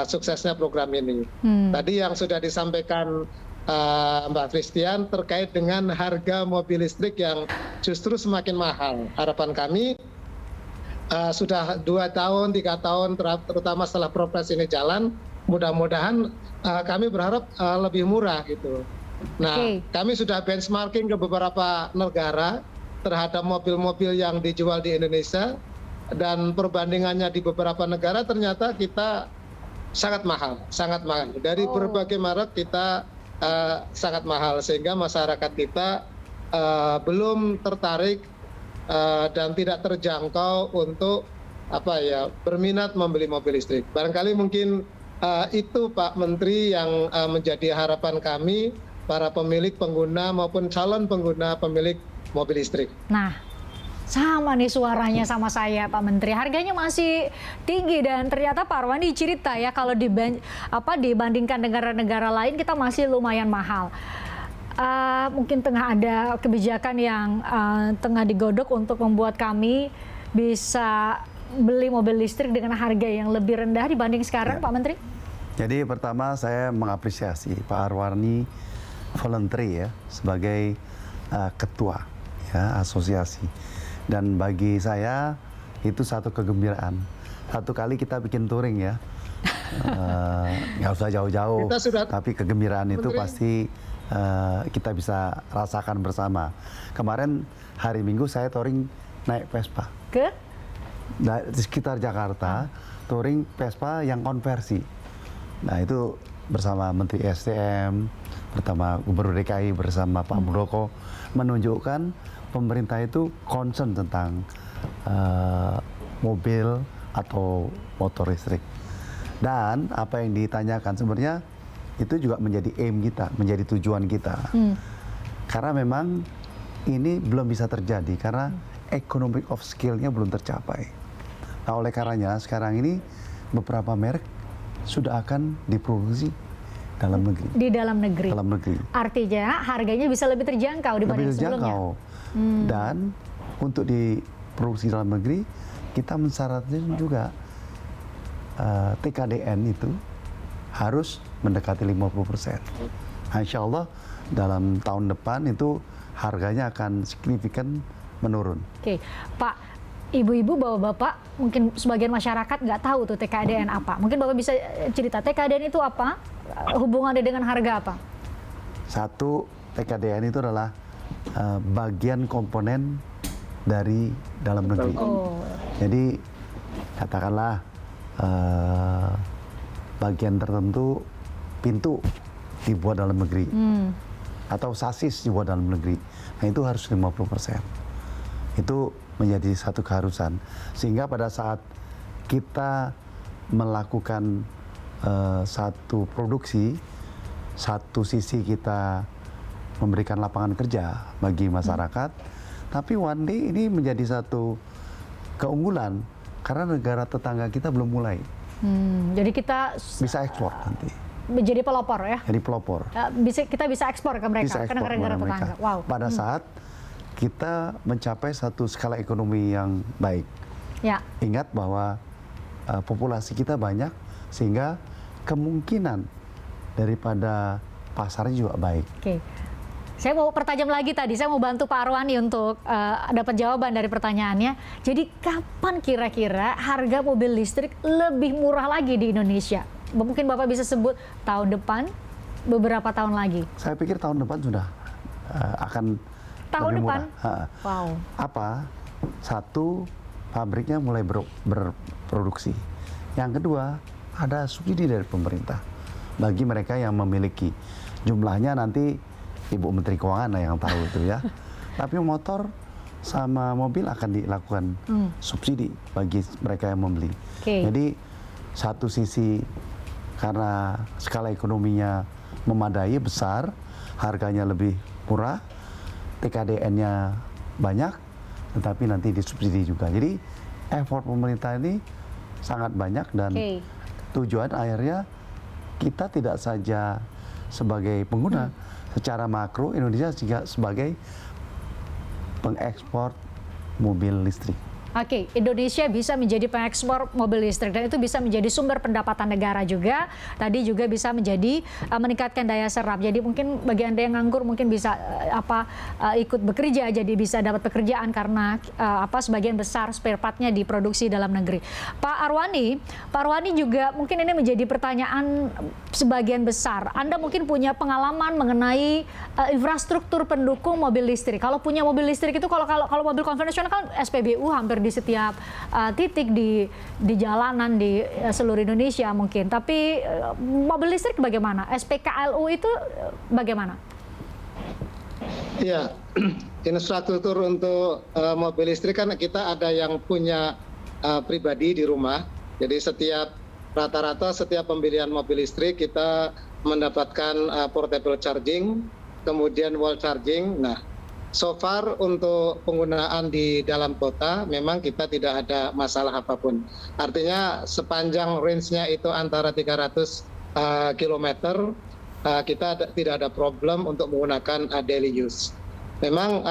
suksesnya program ini. Tadi yang sudah disampaikan Mbak Christian terkait dengan harga mobil listrik yang justru semakin mahal. Harapan kami sudah 2 tahun, 3 tahun, terutama setelah Perpres ini jalan, mudah-mudahan kami berharap lebih murah gitu. Nah, kami sudah benchmarking ke beberapa negara terhadap mobil-mobil yang dijual di Indonesia, dan perbandingannya di beberapa negara ternyata kita sangat mahal, sangat mahal. Dari berbagai merek kita sangat mahal, sehingga masyarakat kita belum tertarik dan tidak terjangkau untuk berminat membeli mobil listrik. Barangkali mungkin itu Pak Menteri yang menjadi harapan kami, para pemilik pengguna maupun calon pengguna pemilik mobil listrik. Nah, sama nih suaranya sama saya Pak Menteri, harganya masih tinggi dan ternyata Pak Arwani cerita ya kalau dibandingkan negara-negara lain kita masih lumayan mahal. Mungkin tengah ada kebijakan yang tengah digodok untuk membuat kami bisa beli mobil listrik dengan harga yang lebih rendah dibanding sekarang, Pak Menteri? Jadi pertama saya mengapresiasi Pak Arwani voluntary ya sebagai ketua ya asosiasi. Dan bagi saya itu satu kegembiraan. Satu kali kita bikin touring ya, nggak usah jauh-jauh. Tapi kegembiraan itu pasti kita bisa rasakan bersama. Kemarin hari Minggu saya touring naik Vespa. Di sekitar Jakarta, touring Vespa yang konversi. Nah itu bersama Menteri SDM, bersama Gubernur DKI, bersama Pak Muldoko, menunjukkan pemerintah itu concern tentang mobil atau motor listrik. Dan apa yang ditanyakan sebenarnya itu juga menjadi aim kita, menjadi tujuan kita. Karena memang ini belum bisa terjadi karena economic of skill-nya belum tercapai. Nah oleh karenanya sekarang ini beberapa merek sudah akan diproduksi dalam negeri. Di dalam negeri. Dalam negeri. Artinya harganya bisa lebih terjangkau dibanding sebelumnya. Dan untuk diproduksi dalam negeri kita mensyaratkan juga TKDN itu harus mendekati 50%. Nah, insya Allah dalam tahun depan itu harganya akan signifikan menurun. Oke, Pak, ibu-ibu, bapak-bapak, mungkin sebagian masyarakat nggak tahu tuh TKDN apa. Mungkin Bapak bisa cerita TKDN itu apa? Hubungannya dengan harga apa? Satu, TKDN itu adalah bagian komponen dari dalam negeri. Jadi katakanlah bagian tertentu pintu dibuat dalam negeri atau sasis dibuat dalam negeri. Nah itu harus 50%. Itu menjadi satu keharusan. Sehingga pada saat kita melakukan satu produksi, satu sisi kita memberikan lapangan kerja bagi masyarakat, tapi one day ini menjadi satu keunggulan karena negara tetangga kita belum mulai. Jadi kita bisa ekspor nanti. Menjadi pelopor ya? Jadi pelopor. Kita bisa ekspor ke mereka, ke negara-negara tetangga. Wow. Pada saat kita mencapai satu skala ekonomi yang baik. Ya. Ingat bahwa populasi kita banyak, sehingga kemungkinan daripada pasarnya juga baik. Oke. Saya mau pertajam lagi tadi, saya mau bantu Pak Arwani untuk dapat jawaban dari pertanyaannya. Jadi kapan kira-kira harga mobil listrik lebih murah lagi di Indonesia? Mungkin Bapak bisa sebut tahun depan, beberapa tahun lagi. Saya pikir tahun depan sudah akan tahun lebih depan? Murah. Wow. Apa? Satu, pabriknya mulai berproduksi. Yang kedua, ada subsidi dari pemerintah bagi mereka yang memiliki. Jumlahnya nanti Ibu Menteri Keuangan yang tahu itu ya. Tapi motor sama mobil akan dilakukan subsidi bagi mereka yang membeli. Jadi satu sisi karena skala ekonominya memadai, besar, harganya lebih murah, TKDN-nya banyak, tetapi nanti disubsidi juga. Jadi effort pemerintah ini sangat banyak dan tujuan akhirnya kita tidak saja sebagai pengguna, secara makro Indonesia juga sebagai pengekspor mobil listrik. Oke, Indonesia bisa menjadi pengekspor mobil listrik dan itu bisa menjadi sumber pendapatan negara juga. Tadi juga bisa menjadi meningkatkan daya serap. Jadi mungkin bagi Anda yang nganggur mungkin bisa ikut bekerja, jadi bisa dapat pekerjaan karena sebagian besar spare part-nya diproduksi dalam negeri. Pak Arwani juga mungkin ini menjadi pertanyaan sebagian besar. Anda mungkin punya pengalaman mengenai infrastruktur pendukung mobil listrik. Kalau punya mobil listrik itu kalau mobil konvensional kan SPBU hampir di setiap titik di jalanan di seluruh Indonesia mungkin. Tapi mobil listrik bagaimana? SPKLU itu bagaimana? Ya, infrastruktur untuk mobil listrik kan kita ada yang punya pribadi di rumah. Jadi rata-rata setiap pembelian mobil listrik kita mendapatkan portable charging, kemudian wall charging. Nah, so far untuk penggunaan di dalam kota memang kita tidak ada masalah apapun. Artinya sepanjang range-nya itu antara 300 km, kita tidak ada problem untuk menggunakan daily use. Memang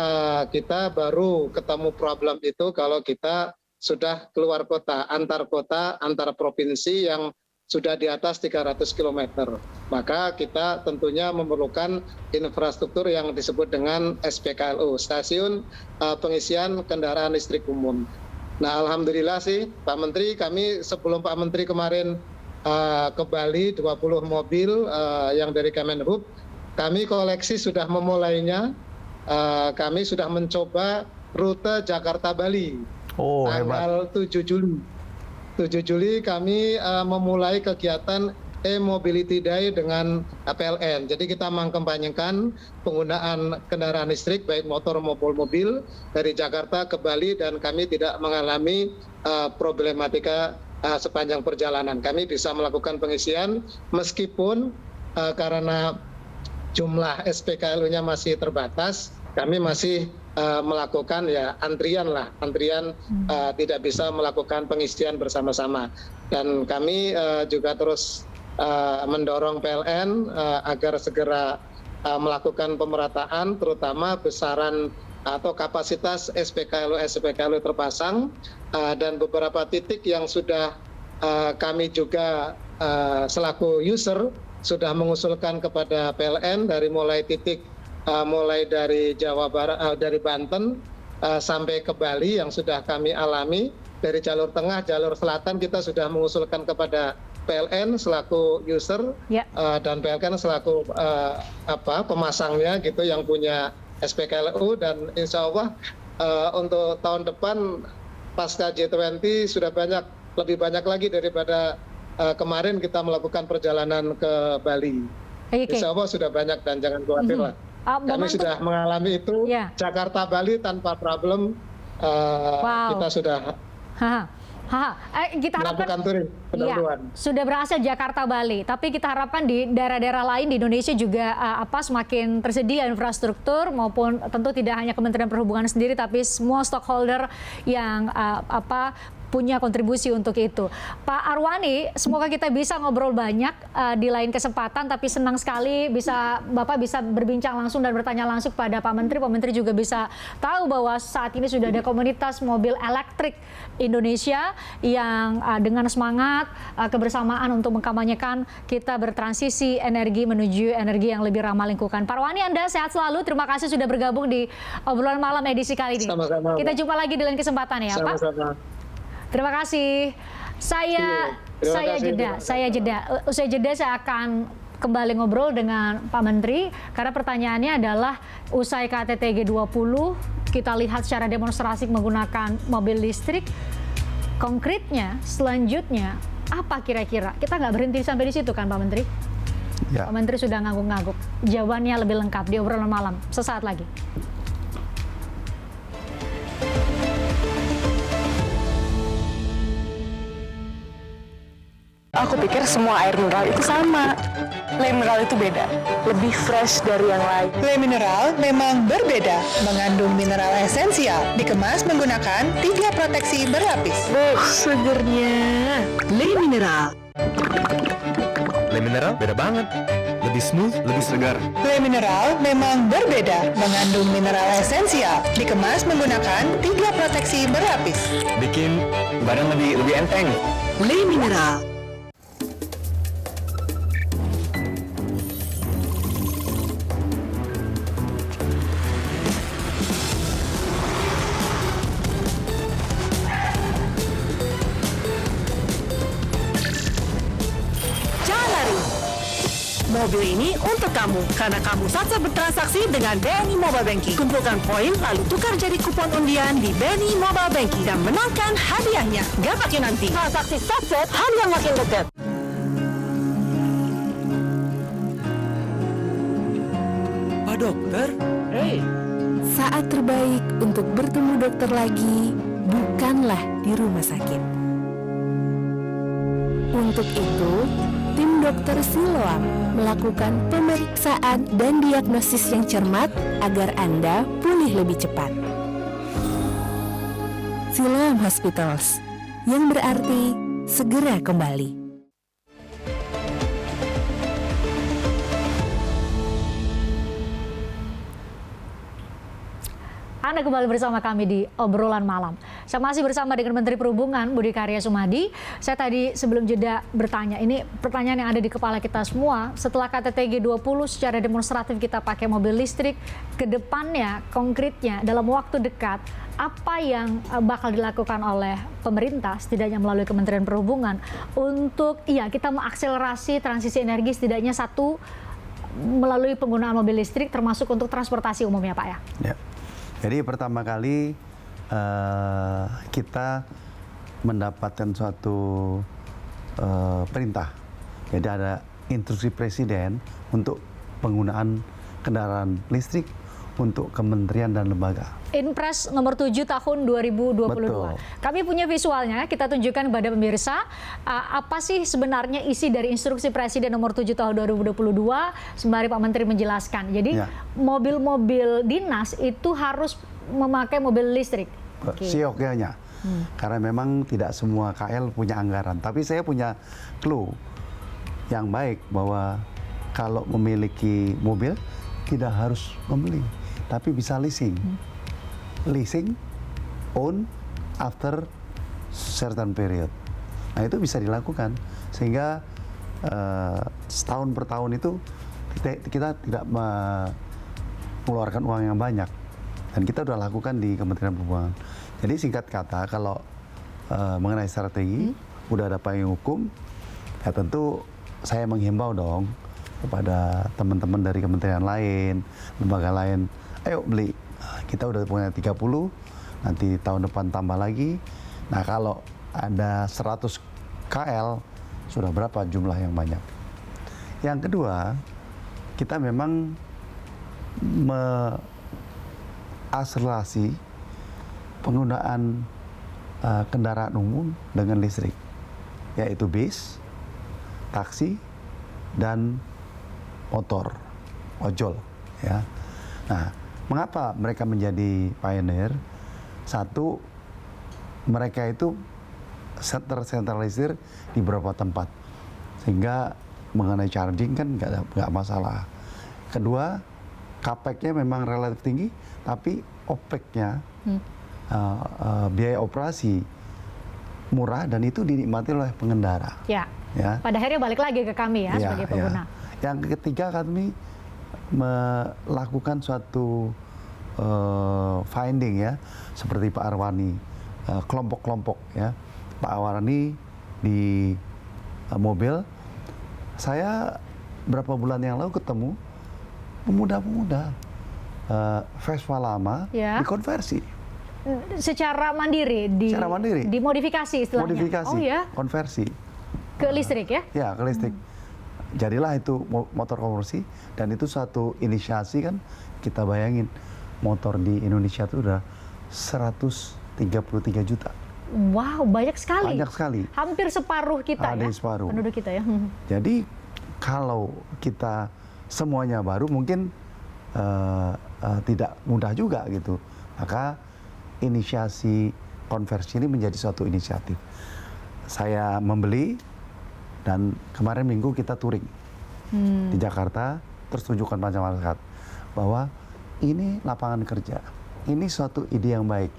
kita baru ketemu problem itu kalau kita sudah keluar kota, antar provinsi yang sudah di atas 300 km. Maka kita tentunya memerlukan infrastruktur yang disebut dengan SPKLU, Stasiun Pengisian Kendaraan Listrik Umum. Nah, alhamdulillah sih Pak Menteri, kami sebelum Pak Menteri kemarin ke Bali 20 mobil yang dari Kemenhub, kami koleksi sudah memulainya, kami sudah mencoba rute Jakarta-Bali tanggal 7 Juli. 7 Juli kami memulai kegiatan e-mobility day dengan PLN. Jadi kita mengkampanyekan penggunaan kendaraan listrik baik motor maupun mobil dari Jakarta ke Bali dan kami tidak mengalami problematika sepanjang perjalanan. Kami bisa melakukan pengisian meskipun karena jumlah SPKLU-nya masih terbatas, kami masih melakukan antrian tidak bisa melakukan pengisian bersama-sama. Dan kami juga terus mendorong PLN agar segera melakukan pemerataan, terutama besaran atau kapasitas SPKLU terpasang, dan beberapa titik yang sudah kami juga selaku user sudah mengusulkan kepada PLN mulai dari Jawa Barat, dari Banten sampai ke Bali yang sudah kami alami. Dari jalur tengah, jalur selatan kita sudah mengusulkan kepada PLN selaku user dan PLN selaku pemasangnya gitu yang punya SPKLU, dan insya Allah untuk tahun depan pasca G20 sudah lebih banyak lagi daripada kemarin kita melakukan perjalanan ke Bali. Insya Allah sudah banyak dan jangan khawatir lah. Kami sudah mengalami itu, Jakarta Bali tanpa problem. Kita sudah kita harapkan touring sudah berhasil Jakarta Bali, tapi kita harapkan di daerah-daerah lain di Indonesia juga semakin tersedia infrastruktur, maupun tentu tidak hanya Kementerian Perhubungan sendiri tapi semua stakeholder yang punya kontribusi untuk itu. Pak Arwani, semoga kita bisa ngobrol banyak di lain kesempatan, tapi senang sekali Bapak bisa berbincang langsung dan bertanya langsung pada Pak Menteri. Pak Menteri juga bisa tahu bahwa saat ini sudah ada komunitas mobil elektrik Indonesia yang dengan semangat kebersamaan untuk mengkampanyekan kita bertransisi energi menuju energi yang lebih ramah lingkungan. Pak Arwani, Anda sehat selalu. Terima kasih sudah bergabung di obrolan malam edisi kali ini. Sama-sama. Kita jumpa lagi di lain kesempatan ya, Pak. Terima kasih. Saya jeda. Usai jeda saya akan kembali ngobrol dengan Pak Menteri karena pertanyaannya adalah usai KTT G20 kita lihat secara demonstrasi menggunakan mobil listrik, konkretnya selanjutnya apa kira-kira? Kita nggak berhenti sampai di situ kan Pak Menteri? Pak Menteri sudah ngangguk-ngangguk. Jawabannya lebih lengkap di obrolan malam sesaat lagi. Aku pikir semua air mineral itu sama. Le mineral itu beda, lebih fresh dari yang lain. Le mineral memang berbeda, mengandung mineral esensial, dikemas menggunakan 3 proteksi berlapis. Segernya. Le mineral. Le mineral beda banget. lebih smooth, lebih segar. Le Mineral memang berbeda, mengandung mineral esensial, dikemas menggunakan 3 proteksi berlapis. Bikin badan lebih enteng. Le Mineral. Mobil ini untuk kamu, karena kamu saat bertransaksi dengan BNI Mobile Banking. Kumpulkan poin, lalu tukar jadi kupon undian di BNI Mobile Banking dan menangkan hadiahnya. Gak pakai nanti. Transaksi sukses, hadiah makin dekat. Pak Dokter? Hey. Saat terbaik untuk bertemu dokter lagi, bukanlah di rumah sakit. Untuk itu, tim dokter Siloam melakukan pemeriksaan dan diagnosis yang cermat agar Anda pulih lebih cepat. Siloam Hospitals, yang berarti segera kembali. Anda kembali bersama kami di Obrolan Malam. Saya masih bersama dengan Menteri Perhubungan Budi Karya Sumadi. Saya tadi sebelum jeda bertanya, ini pertanyaan yang ada di kepala kita semua. Setelah KTT G20 secara demonstratif kita pakai mobil listrik, ke depannya konkretnya dalam waktu dekat, apa yang bakal dilakukan oleh pemerintah, setidaknya melalui Kementerian Perhubungan, untuk kita mengakselerasi transisi energi setidaknya satu melalui penggunaan mobil listrik termasuk untuk transportasi umumnya, Pak ya? Ya. Jadi pertama kali kita mendapatkan suatu perintah. Jadi ada instruksi Presiden untuk penggunaan kendaraan listrik untuk kementerian dan lembaga. Inpres nomor 7 tahun 2022. Betul. Kami punya visualnya, kita tunjukkan kepada pemirsa apa sih sebenarnya isi dari instruksi Presiden nomor 7 tahun 2022, sembari Pak Menteri menjelaskan. Jadi mobil-mobil dinas itu harus memakai mobil listrik. Seyogyanya. Karena memang tidak semua KL punya anggaran. Tapi saya punya clue yang baik bahwa kalau memiliki mobil tidak harus membeli, tapi bisa leasing. Leasing, own, after certain period. Nah itu bisa dilakukan, sehingga setahun per tahun itu kita tidak mengeluarkan uang yang banyak. Dan kita sudah lakukan di Kementerian Perhubungan. Jadi singkat kata, kalau mengenai strategi, udah ada payung hukum, ya tentu saya menghimbau dong kepada teman-teman dari kementerian lain, lembaga lain, ayo beli. Kita udah punya 30, nanti tahun depan tambah lagi. Nah kalau ada 100 KL, sudah berapa jumlah yang banyak. Yang kedua, kita memang mengakselerasi penggunaan kendaraan umum dengan listrik, yaitu bis, taksi, dan motor, ojol. Ya. Nah, mengapa mereka menjadi pioneer? Satu, mereka itu tersentralisir di beberapa tempat, sehingga mengenai charging kan nggak masalah. Kedua, CAPEX-nya memang relatif tinggi, tapi OPEX-nya biaya operasi murah dan itu dinikmati oleh pengendara. Ya. Pada akhirnya balik lagi ke kami sebagai pengguna. Yang ketiga, kami melakukan suatu finding seperti Pak Arwani, kelompok-kelompok ya. Pak Arwani di mobil, saya berapa bulan yang lalu ketemu pemuda-pemuda Vespa lama dikonversi. Secara mandiri, dimodifikasi istilahnya. Modifikasi, konversi. Ke listrik ya? Ya, ke listrik. Jadilah itu motor konversi, dan itu satu inisiasi kan. Kita bayangin motor di Indonesia itu udah 133 juta. Wow, banyak sekali. Banyak sekali. Hampir separuh kita separuh penduduk kita ya. Jadi kalau kita semuanya baru mungkin tidak mudah juga gitu. Maka inisiasi konversi ini menjadi suatu inisiatif. Saya membeli, dan kemarin minggu kita touring di Jakarta, terus tunjukkan pada masyarakat bahwa ini lapangan kerja, ini suatu ide yang baik,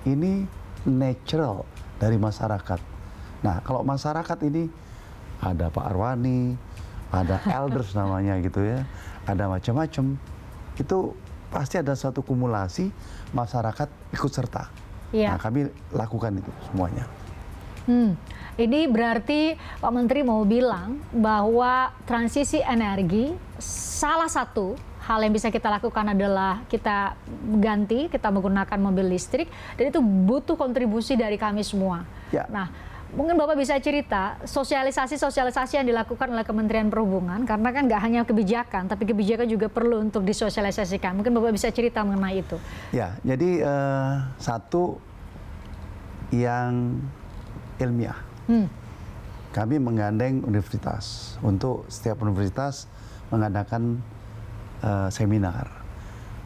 ini natural dari masyarakat. Nah, kalau masyarakat ini ada Pak Arwani, ada elders namanya gitu ya, ada macam-macam, itu pasti ada suatu kumulasi masyarakat ikut serta. Iya. Nah, kami lakukan itu semuanya. Ini berarti Pak Menteri mau bilang bahwa transisi energi salah satu hal yang bisa kita lakukan adalah kita menggunakan mobil listrik, dan itu butuh kontribusi dari kami semua. Ya. Nah, mungkin Bapak bisa cerita sosialisasi yang dilakukan oleh Kementerian Perhubungan, karena kan nggak hanya kebijakan, tapi kebijakan juga perlu untuk disosialisasikan. Mungkin Bapak bisa cerita mengenai itu. Ya, jadi satu yang ilmiah. Kami menggandeng universitas untuk setiap universitas mengadakan seminar,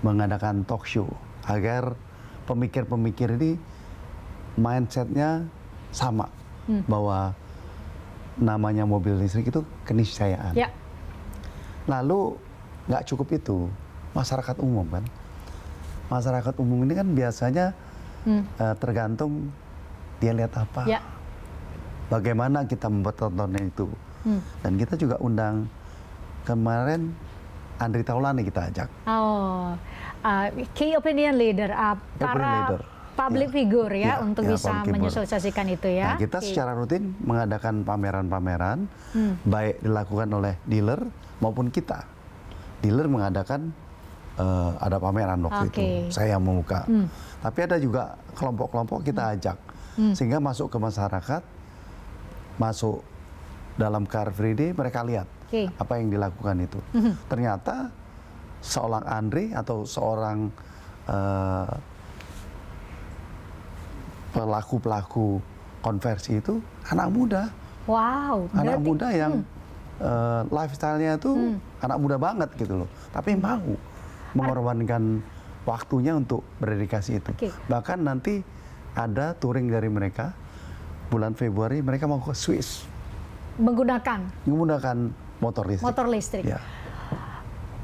mengadakan talk show agar pemikir-pemikir ini mindsetnya sama. Bahwa namanya mobil listrik itu keniscayaan. Ya. Lalu nggak cukup itu, masyarakat umum kan. Masyarakat umum ini kan biasanya tergantung dia lihat apa. Ya. Bagaimana kita membuat tontonan itu. Dan kita juga undang kemarin Andri Taulani kita ajak. Key opinion leader, para public figure ya, untuk bisa menyosialisasikan itu ya. Nah, kita secara rutin mengadakan pameran-pameran, baik dilakukan oleh dealer maupun kita. Dealer mengadakan ada pameran waktu itu, saya yang membuka. Tapi ada juga kelompok-kelompok kita ajak, sehingga masuk ke masyarakat, masuk dalam Car Free Day, mereka lihat apa yang dilakukan itu. Ternyata seorang Andri atau seorang pelaku-pelaku konversi itu anak muda. Wow. Anak muda yang lifestyle-nya itu anak muda banget gitu loh. Tapi mau mengorbankan waktunya untuk berdedikasi itu. Bahkan nanti ada touring dari mereka bulan Februari, mereka mau ke Swiss. Menggunakan motor listrik. Ya.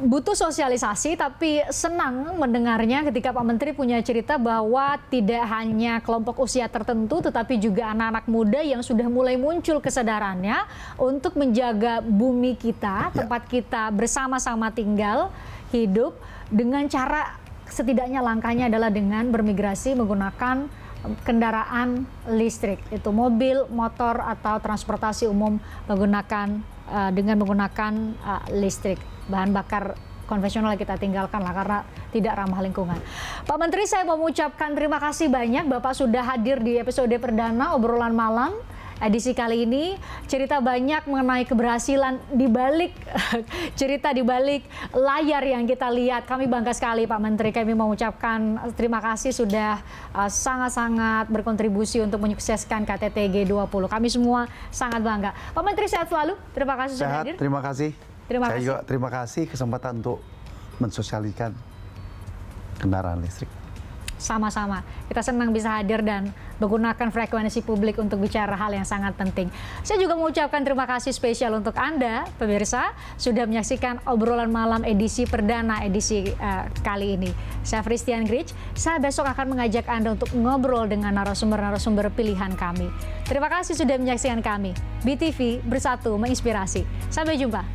Butuh sosialisasi, tapi senang mendengarnya ketika Pak Menteri punya cerita bahwa tidak hanya kelompok usia tertentu, tetapi juga anak-anak muda yang sudah mulai muncul kesadarannya untuk menjaga bumi kita, tempat kita bersama-sama tinggal, hidup, dengan cara setidaknya langkahnya adalah dengan bermigrasi menggunakan kendaraan listrik. Itu mobil, motor, atau transportasi umum dengan menggunakan listrik. Bahan bakar konvensional kita tinggalkanlah karena tidak ramah lingkungan. Pak Menteri, saya mau mengucapkan terima kasih banyak. Bapak sudah hadir di episode perdana obrolan malam edisi kali ini. Cerita banyak mengenai keberhasilan di balik cerita di balik layar yang kita lihat. Kami bangga sekali Pak Menteri. Kami mau mengucapkan terima kasih sudah sangat-sangat berkontribusi untuk menyukseskan KTT G20. Kami semua sangat bangga. Pak Menteri, sehat selalu. Terima kasih sudah hadir. Terima kasih. Saya juga terima kasih kesempatan untuk mensosialisasikan kendaraan listrik. Sama-sama. Kita senang bisa hadir dan menggunakan frekuensi publik untuk bicara hal yang sangat penting. Saya juga mengucapkan terima kasih spesial untuk Anda, pemirsa, sudah menyaksikan obrolan malam edisi perdana kali ini. Saya Fristian Grich, saya besok akan mengajak Anda untuk ngobrol dengan narasumber-narasumber pilihan kami. Terima kasih sudah menyaksikan kami. BTV Bersatu Menginspirasi. Sampai jumpa.